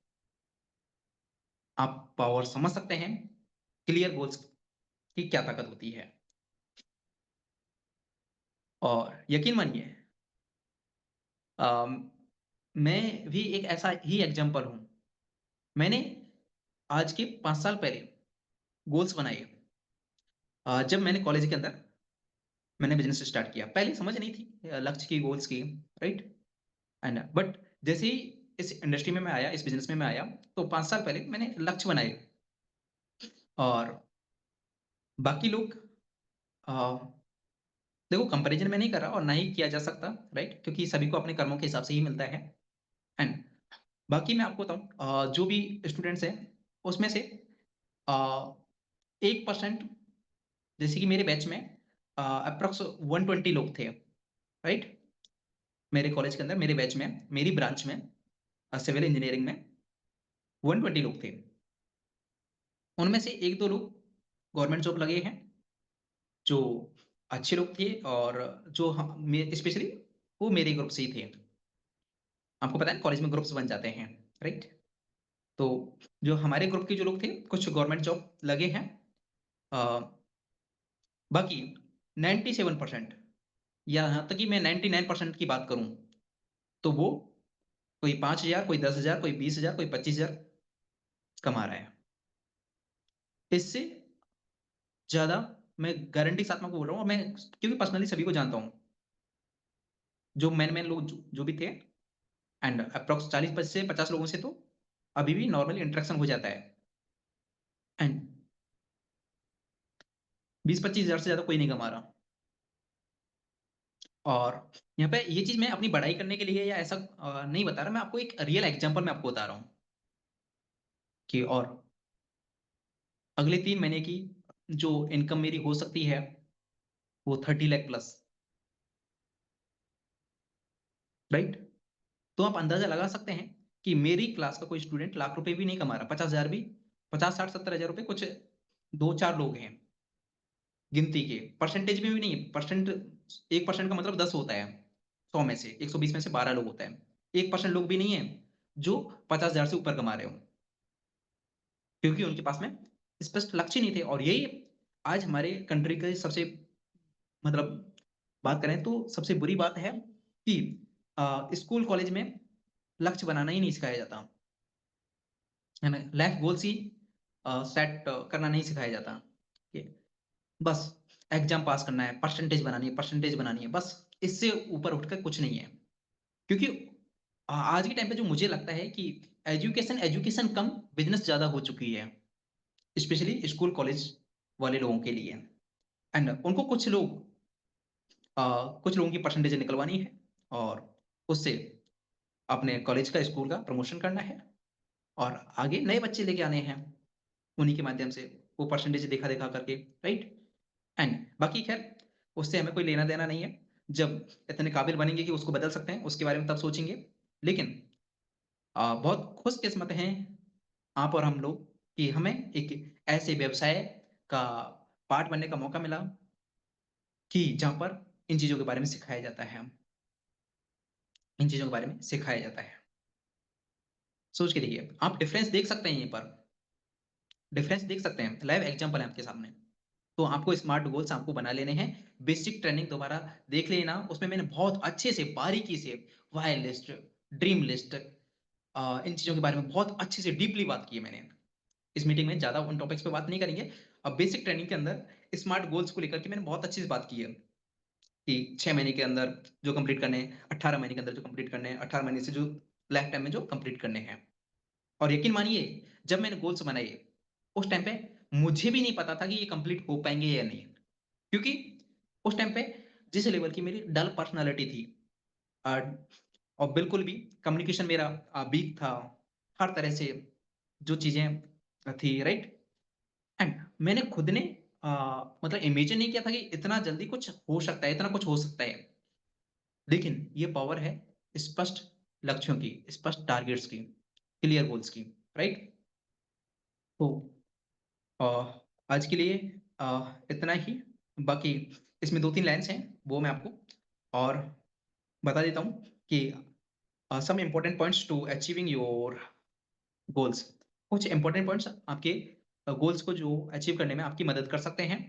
आप पावर समझ सकते हैं क्लियर गोल्स की क्या ताकत होती है। और यकीन मानिए, अम, मैं भी एक ऐसा ही एग्जाम्पल हूं। मैंने आज के 5 साल पहले गोल्स बनाए। जब मैंने कॉलेज के अंदर मैंने बिज़नेस स्टार्ट किया, पहले समझ नहीं थी लक्ष्य की, गोल्स की, राइट? एंड बट जैसे ही इस इंडस्ट्री में मैं आया, इस बिज़नेस में मैं आया, तो 5 साल पहले मैंने लक्ष्य बनाए और बाकी लोग अ, देखो कंपैरिज़न मैं नहीं कर रहा और ना ही किया जा सकता, राइट? क्योंकि सभी को अपने कर्मों के हिसाब से ही मिलता है। एंड बाकी मैं आपको बताऊँ जो भी स्टूडेंट्स हैं, उसमें से अ, 1% जैसे कि मेरे बैच में एप्रॉक्स 120 लोग थे, राइट? मेरे कॉलेज के अंदर, मेरे बैच में, मेरी ब्रांच में सिविल इंजीनियरिंग में 120 लोग थे। उनमें से 1-2 लोग गवर्नमेंट जॉब लगे हैं, जो अच्छे लोग थे और जो स्पेशली वो मेरे ग्रुप से ही थे। आपको पता है कॉलेज में ग्रुप्स बन जाते हैं, राइट? तो जो हमारे ग्रुप के जो लोग थे, कुछ गवर्नमेंट जॉब लगे हैं। अ, बाकी 97% या यहाँ तक कि मैं 99% की बात करूँ, तो वो कोई 5,000, कोई 10,000, कोई 20,000, कोई 25,000 कमा रहा है। इससे ज़्यादा मैं गारंटी के साथ में आपको बोल रहा हूँ और मैं क्योंकि पर्सनली सभी को जानता हूँ। जो मेन-मेन लोग जो भी थे एंड एप्रॉक्स 40 से 50 लोगों से तो अभी भी नॉर्मली इंटरेक्शन हो जाता है एंड 20-25 हज़ार से ज़्यादा कोई नहीं कमा रहा। और यहाँ पे ये चीज़ मैं अपनी बड़ाई करने के लिए या ऐसा नहीं बता रहा, मैं आपको एक रियल एग्ज़ाम्पल मैं आपको बता रहा हूँ कि और अगले 3 महीने की जो इनकम मेरी हो सकती है, वो 30 लाख प्लस, राइट? तो आप अंदाज़ा लगा सकते हैं कि मेरी क्लास का कोई स्टूडेंट लाख रुपए भी नहीं कमा रहा, 50,000 भी 50, 60, 70 हज़ार रुपए कुछ 2-4 लोग हैं गिनती के, परसेंटेज में भी नहीं है, परसेंट 1% का मतलब 10 होता है, 100 में से, 120 में से 12 लोग होता है। 1% लोग भी नहीं है, जो 50,000 से ऊपर कमा रहे हों, क्योंकि उनके पास में स्पष्ट लक्ष्य नहीं थे और यही आज हमारे कंट्री के सबसे मतलब बात करें तो सबसे बुरी बात है कि स्कूल, कॉलेज में लक्ष्य बनाना ही नहीं सिखाया जाता, है ना? लाइफ गोल्स ही सेट करना नहीं सिखाया जाता। कि बस एग्ज़ाम पास करना है, परसेंटेज बनानी है, बस इससे ऊपर उठकर कुछ नहीं है। क्योंकि आज के टाइम पे जो मुझे लगता है कि एजुकेशन कम बिज़नेस ज़्यादा हो चुकी है, स्पेशली स्कूल, कॉलेज वाले लोगों के लिए एंड उनको कुछ लोगों की परसेंटेज निकलवानी है और उससे अपने कॉलेज का, स्कूल का प्रमोशन करना है और आगे नए बच्चे लेके आने हैं, उन्हीं के माध्यम से वो परसेंटेज देखा-देखा करके, राइट? एंड बाकी ख़ैर उससे हमें कोई लेना-देना नहीं है। जब इतने काबिल बनेंगे कि उसको बदल सकते हैं, उसके बारे में तब सोचेंगे। लेकिन बहुत खुशकिस्मत हैं आप और हम लोग कि हमें एक ऐसे व्यवसाय का पार्ट बनने का मौका मिला कि जहाँ पर इन चीज़ों के बारे में सिखाया जाता है। इन चीज़ों के बारे में सिखाया जाता है। सोच के देखिए, आप डिफरेंस देख सकते हैं यहीं पर, डिफरेंस देख सकते हैं, लाइव एग्ज़ाम्पल है आपके सामने। तो आपको स्मार्ट गोल्स आपको बना लेने हैं। बेसिक ट्रेनिंग दोबारा देख लेना, उसमें मैंने बहुत अच्छे से, बारीकी से व्हाई लिस्ट, ड्रीम लिस्ट इन चीज़ों के बारे में बहुत अच्छे से डीपली बात की है मैंने। इस मीटिंग में ज़्यादा उन टॉपिक्स पे बात नहीं करेंगे। अब बेसिक ट्रेनिंग के अंदर स्मार्ट गोल्स को लेकर के मैंने बहुत अच्छे से बात की है कि 6 महीने के अंदर जो कंप्लीट करने हैं, 18 महीने के अंदर जो कंप्लीट करने हैं, 18 महीने से जो लाइफ टाइम में जो कंप्लीट करने हैं। और यकीन मानिए जब मैंने गोल्स बनाए, उस टाइम पे मुझे भी नहीं पता था कि ये कंप्लीट हो पाएँगे या नहीं। क्योंकि उस टाइम पे जिस लेवल की मेरी डल पर्सनैलिटी थी अ, और बिल्कुल भी कम्युनिकेशन मेरा वीक था, हर तरह से जो चीज़ें थी, राइट? एंड मैंने खुद ने मतलब इमेजिन नहीं किया था कि इतना जल्दी कुछ हो सकता है, इतना कुछ हो सकता है। लेकिन ये पावर है स्पष्ट लक्ष्यों की, स्पष्ट टारगेट्स की, क्लियर गोल्स की, राइट? तो अ, आज के लिए इतना ही। बाकी इसमें 2-3 लाइन्स हैं, वो मैं आपको और बता देता हूँ कि some important points to achieving your goals. कुछ इम्पोर्टेंट पॉइंट्स आपके गोल्स को जो अचीव करने में आपकी मदद कर सकते हैं।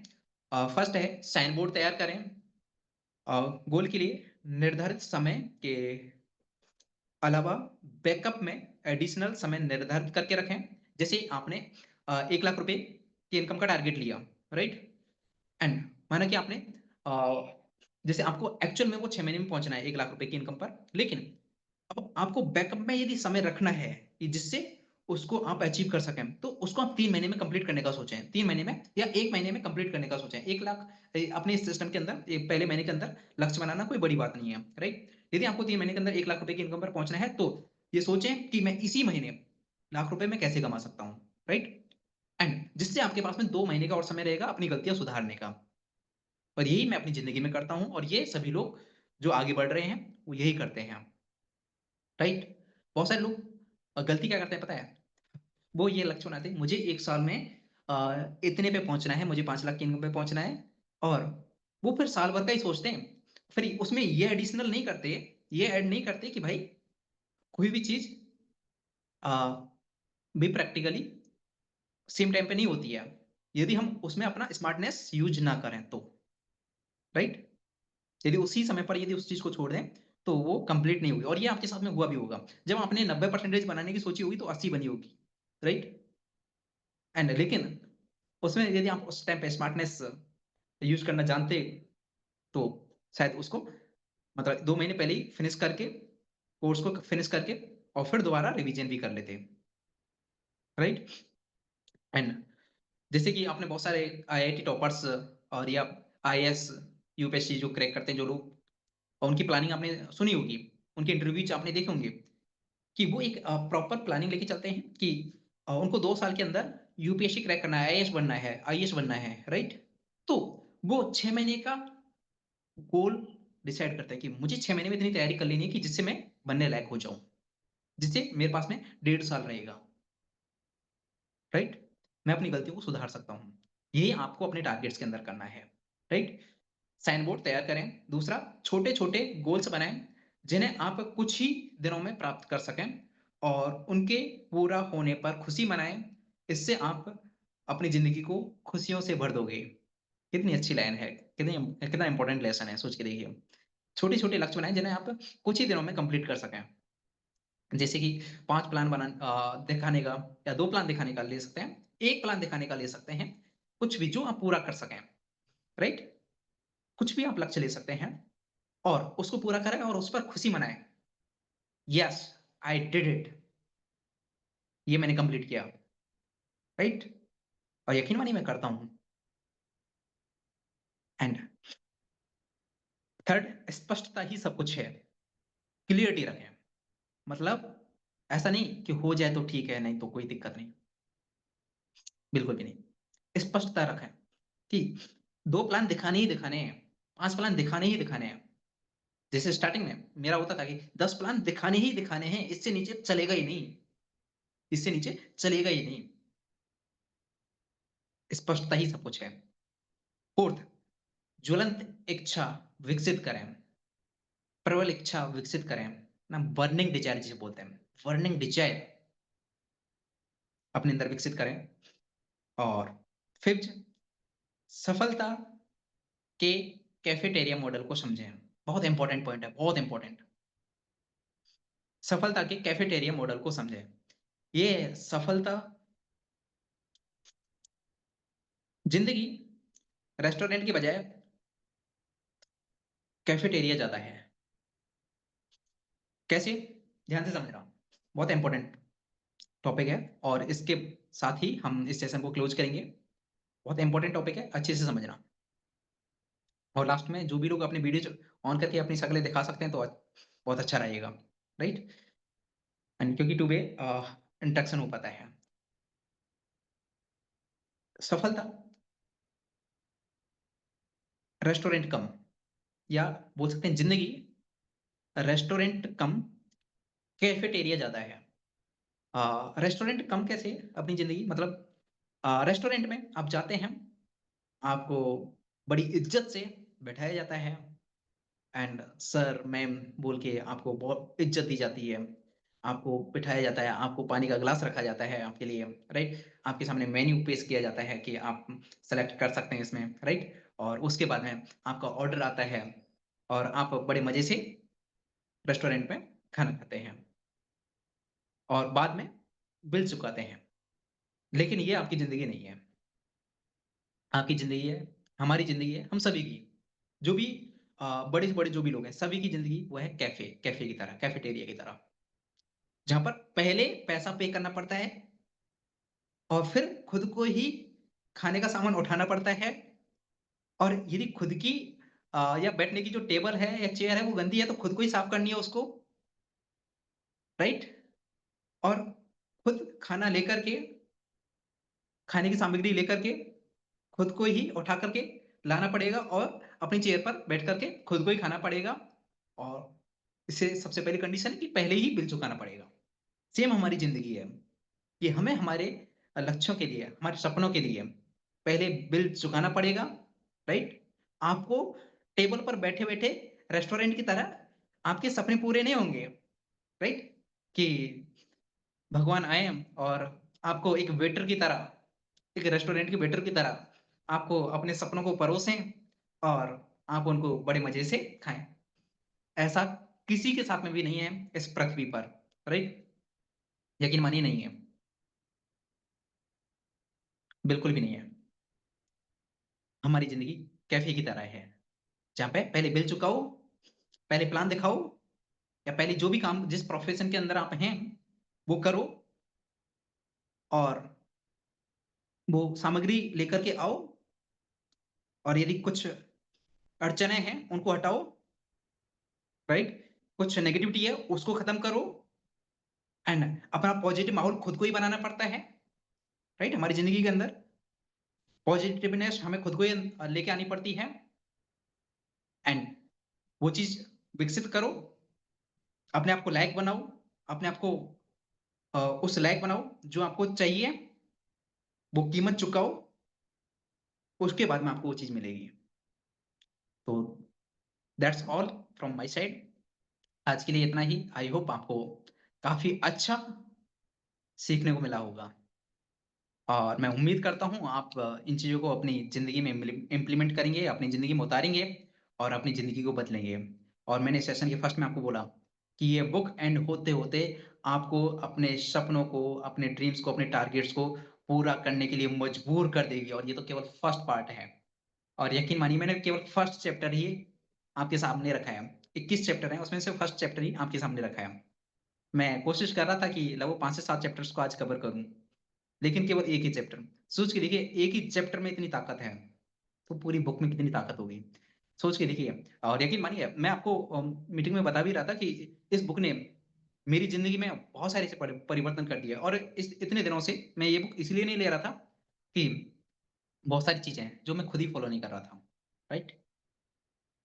फर्स्ट है साइन बोर्ड तैयार करें। गोल के लिए निर्धारित समय के अलावा बैकअप में एडिशनल समय निर्धारित करके रखें। जैसे आपने 1 लाख रुपए कि इनकम का टारगेट लिया, राइट? एंड माना कि आपने जैसे आपको एक्चुअल में वो 6 महीने में पहुँचना है 1 लाख रुपए की इनकम पर, लेकिन अब आपको बैकअप में यदि समय रखना है कि जिससे उसको आप अचीव कर सकें, तो उसको आप 3 महीने में कंप्लीट करने का सोचें। 3 महीने में या 1 महीने में कंप्लीट करने का सोचें। 1 लाख अपने इस सिस्टम के अंदर पहले महीने के अंदर लक्ष्य बनाना कोई बड़ी बात नहीं है, राइट? यदि आपको 3 महीने के अंदर 1 लाख रुपए की इनकम पर पहुँचना है, तो ये सोचें कि मैं इसी महीने लाख रुपए मैं कैसे कमा सकता हूँ, राइट? एंड जिससे आपके पास में 2 महीने का और समय रहेगा अपनी गलतियाँ सुधारने का। और यही मैं अपनी ज़िंदगी में करता हूँ और ये सभी लोग जो आगे बढ़ रहे हैं, वो यही करते हैं, राइट? बहुत सारे लोग गलती क्या करते हैं पता है? वो ये लक्ष्य बनाते हैं, मुझे 1 साल में इतने पे पहुँचना है, मुझे 5 लाख की इनकम पे पहुँचना है और वो फिर साल भर का ही सोचते हैं। फिर उसमें ये एडिशनल नहीं करते, ये ऐड नहीं करते कि भाई कोई भी चीज़ अ, भी प्रैक्टिकली सेम टाइम पे नहीं होती है। यदि हम उसमें अपना स्मार्टनेस यूज़ ना करें तो, राइट? यदि उसी समय पर यदि उस चीज़ को छोड़ दें, तो वो कंप्लीट नहीं होगी और ये आपके साथ में हुआ भी होगा। जब आपने 90% बनाने की सोची होगी तो 80 बनी होगी, राइट? एंड लेकिन उसमें यदि आप उस टाइम पे स्मार्टनेस यूज़ करना जानते, तो शायद उसको मतलब 2 महीने पहले ही फिनिश करके, कोर्स को फिनिश करके और फिर दोबारा रिवीजन भी कर लेते, राइट? एंड जैसे कि आपने बहुत सारे आईआईटी टॉपर्स और या आईएएस, यूपीएससी जो क्रैक करते हैं जो लोग और उनकी प्लानिंग आपने सुनी होगी, उनके इंटरव्यूज़ आपने देखे होंगे कि वो एक प्रॉपर प्लानिंग लेके चलते हैं कि उनको 2 साल के अंदर यूपीएससी क्रैक करना है, आईएएस बनना है, राइट? तो वो 6 महीने का गोल डिसाइड करता है कि मुझे 6 महीने में इतनी तैयारी कर लेनी है कि जिससे मैं बनने लायक हो जाऊँ, जिससे मेरे पास में 1.5 साल रहेगा, राइट? मैं अपनी गलतियों को सुधार सकता हूँ। ये आपको अपने टारगेट्स के अंदर करना है, राइट? साइन बोर्ड तैयार करें। दूसरा, छोटे-छोटे गोल्स बनाएँ, जिन्हें आप कुछ ही दिनों में प्राप्त कर सकें और उनके पूरा होने पर खुशी मनाएँ। इससे आप अपनी ज़िंदगी को खुशियों से भर दोगे। कितनी अच्छी लाइन है, कितना इम्पोर्टेंट लेसन है, सोच के देखिए। छोटे-छोटे लक्ष्य बनाएँ, जिन्हें आप कुछ ही दिनों में कंप्लीट कर सकें। जैसे कि 5 प्लान दिखाने का या 2 प्लान दिखाने का ले सकते हैं, 1 प्लान दिखाने का ले सकते हैं, कुछ भी जो आप पूरा कर सकें, राइट? कुछ भी आप लक्ष्य ले सकते हैं और उसको पूरा करें और उस पर खुशी मनाएँ। येस, आई डिड इट, ये मैंने कंप्लीट किया, राइट? और यकीन मानिए मैं करता हूँ। एंड थर्ड, स्पष्टता ही सब कुछ है। क्लियरिटी रखें। मतलब ऐसा नहीं कि हो जाए तो ठीक है, नहीं तो कोई दिक्कत नहीं, बिल्कुल भी नहीं। स्पष्टता रखें कि 2 प्लान दिखाने ही दिखाने हैं, 5 प्लान दिखाने ही दिखाने हैं। जैसे स्टार्टिंग में मेरा होता था कि 10 प्लान दिखाने ही दिखाने हैं, इससे नीचे चलेगा ही नहीं, इससे नीचे चलेगा ही नहीं। स्पष्टता ही सब कुछ है। फोर्थ, ज्वलंत इच्छा विकसित करें, प्रबल इच्छा विकसित करें, ना बर्निंग डिजायर जिसे बोलते हैं, बर्निंग डिजायर अपने अंदर विकसित करें। और फिफ्थ, सफलता के कैफेटेरिया मॉडल को समझें। बहुत इंपॉर्टेंट पॉइंट है, बहुत इंपॉर्टेंट। सफलता के कैफेटेरिया मॉडल को समझें। ये सफलता जिंदगी रेस्टोरेंट की बजाय कैफेटेरिया ज्यादा है। कैसे? ध्यान से समझना, बहुत इंपॉर्टेंट टॉपिक है और इसके साथ ही हम इस सेशन को क्लोज करेंगे। बहुत इंपॉर्टेंट टॉपिक है, अच्छे से समझना। और लास्ट में जो भी लोग अपनी वीडियो ऑन करके अपनी शक्लें दिखा सकते हैं तो बहुत अच्छा रहेगा, राइट? एंड क्योंकि टू वे इंटरेक्शन हो पाता है। सफलता रेस्टोरेंट कम, या बोल सकते हैं जिंदगी रेस्टोरेंट कम कैफेटेरिया ज्यादा है। रेस्टोरेंट कम कैसे अपनी जिंदगी, मतलब रेस्टोरेंट में आप जाते हैं, आपको बड़ी इज्जत से बैठाया जाता है एंड सर, मैम बोल के आपको बहुत इज्जत दी जाती है। आपको बिठाया जाता है, आपको पानी का ग्लास रखा जाता है आपके लिए, राइट? आपके सामने मेन्यू पेश किया जाता है कि आप सेलेक्ट कर सकते हैं इसमें, राइट? और उसके बाद में आपका ऑर्डर आता है और आप बड़े मज़े से रेस्टोरेंट में खाना खाते हैं और बाद में बिल चुकाते हैं। लेकिन ये आपकी ज़िंदगी नहीं है। आपकी ज़िंदगी है, हमारी ज़िंदगी है, हम सभी की। जो भी बड़े से बड़े जो भी लोग हैं, सभी की ज़िंदगी वो है कैफ़े कैफ़े की तरह, कैफ़ेटेरिया की तरह। जहाँ पर पहले पैसा पे करना पड़ता है और फिर खुद को ही खाने का सामान उठाना पड़ता है और यदि खुद की या बैठने की जो टेबल है या चेयर है वो गंदी है तो खुद को ही साफ करनी है उसको, राइट? और खुद खाना लेकर के, खाने की सामग्री लेकर के, खुद को ही उठा कर के लाना पड़ेगा और अपनी चेयर पर बैठ कर के खुद को ही खाना पड़ेगा और इससे सबसे पहली कंडीशन है कि पहले ही बिल चुकाना पड़ेगा। सेम हमारी ज़िंदगी है कि हमें हमारे लक्ष्यों के लिए, हमारे सपनों के लिए पहले बिल चुकाना पड़ेगा, राइट? आपको टेबल पर बैठे-बैठे रेस्टोरेंट की तरह आपके सपने पूरे नहीं होंगे, राइट? कि भगवान आए और आपको एक वेटर की तरह, एक रेस्टोरेंट के वेटर की तरह आपको अपने सपनों को परोसें और आप उनको बड़े मज़े से खाएँ। ऐसा किसी के साथ में भी नहीं है इस पृथ्वी पर, राइट? यकीन मानिए नहीं है, बिल्कुल भी नहीं है। हमारी ज़िंदगी कैफ़े की तरह है, जहाँ पे पहले बिल चुकाओ, पहले प्लान दिखाओ या पहले जो भी काम जिस प्रोफ़ेशन के अंदर आप हैं, वो करो और वो सामग्री लेकर के आओ और यदि कुछ अड़चनें हैं, उनको हटाओ, राइट? कुछ नेगेटिविटी है, उसको खत्म करो एंड अपना पॉजिटिव माहौल खुद को ही बनाना पड़ता है, राइट? हमारी ज़िंदगी के अंदर पॉजिटिवनेस हमें खुद को ही लेके आनी पड़ती है एंड वो चीज़ विकसित करो, अपने आप को लायक बनाओ, अपने आप को उस लायक बनाओ जो आपको चाहिए, वो कीमत चुकाओ, उसके बाद में आपको वो चीज़ मिलेगी। तो that's all from my side. आज के लिए इतना ही। आई होप आपको काफ़ी अच्छा सीखने को मिला होगा। और मैं उम्मीद करता हूँ आप इन चीज़ों को अपनी ज़िंदगी में इम्प्लीमेंट करेंगे, अपनी ज़िंदगी में उतारेंगे और अपनी ज़िंदगी को बदलेंगे। और मैंने सेशन के फर्स्ट में आपको बोला कि ये बुक एंड होते-होते आपको अपने सपनों को, अपने ड्रीम्स को, अपने टारगेट्स को पूरा करने के लिए मजबूर कर देगी और ये तो केवल फर्स्ट पार्ट है। और यकीन मानिए मैंने केवल फर्स्ट चैप्टर ही आपके सामने रखा है। 21 चैप्टर हैं, उसमें से फर्स्ट चैप्टर ही आपके सामने रखा है। मैं कोशिश कर रहा था कि लगभग 5 से 7 चैप्टर्स को आज कवर करूँ। लेकिन केवल एक ही चैप्टर। सोच के देखिए एक ही चैप्टर में इतनी ताकत है, तो पूरी बुक में कितनी ताकत होगी। सोच के देखिए और यकीन मानिए मैं आपको मीटिंग में बता भी रहा था कि इस बुक ने मेरी ज़िंदगी में बहुत सारे ऐसे परिवर्तन कर दिए और इस इतने दिनों से मैं ये बुक इसलिए नहीं ले रहा था कि बहुत सारी चीज़ें हैं जो मैं खुद ही फ़ॉलो नहीं कर रहा था, राइट?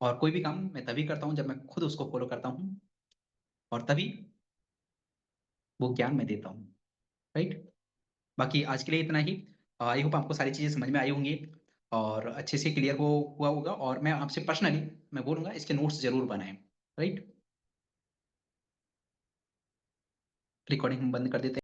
और कोई भी काम मैं तभी करता हूँ जब मैं खुद उसको फ़ॉलो करता हूँ और तभी वो ज्ञान मैं देता हूँ, राइट? बाकी आज के लिए इतना ही। आई होप आपको सारी चीज़ें समझ में आई होंगी और अच्छे से क्लियर हो हुआ होगा और मैं आपसे पर्सनली मैं बोलूँगा इसके नोट्स ज़रूर बनाएँ, राइट? रिकॉर्डिंग हम बंद कर देते हैं।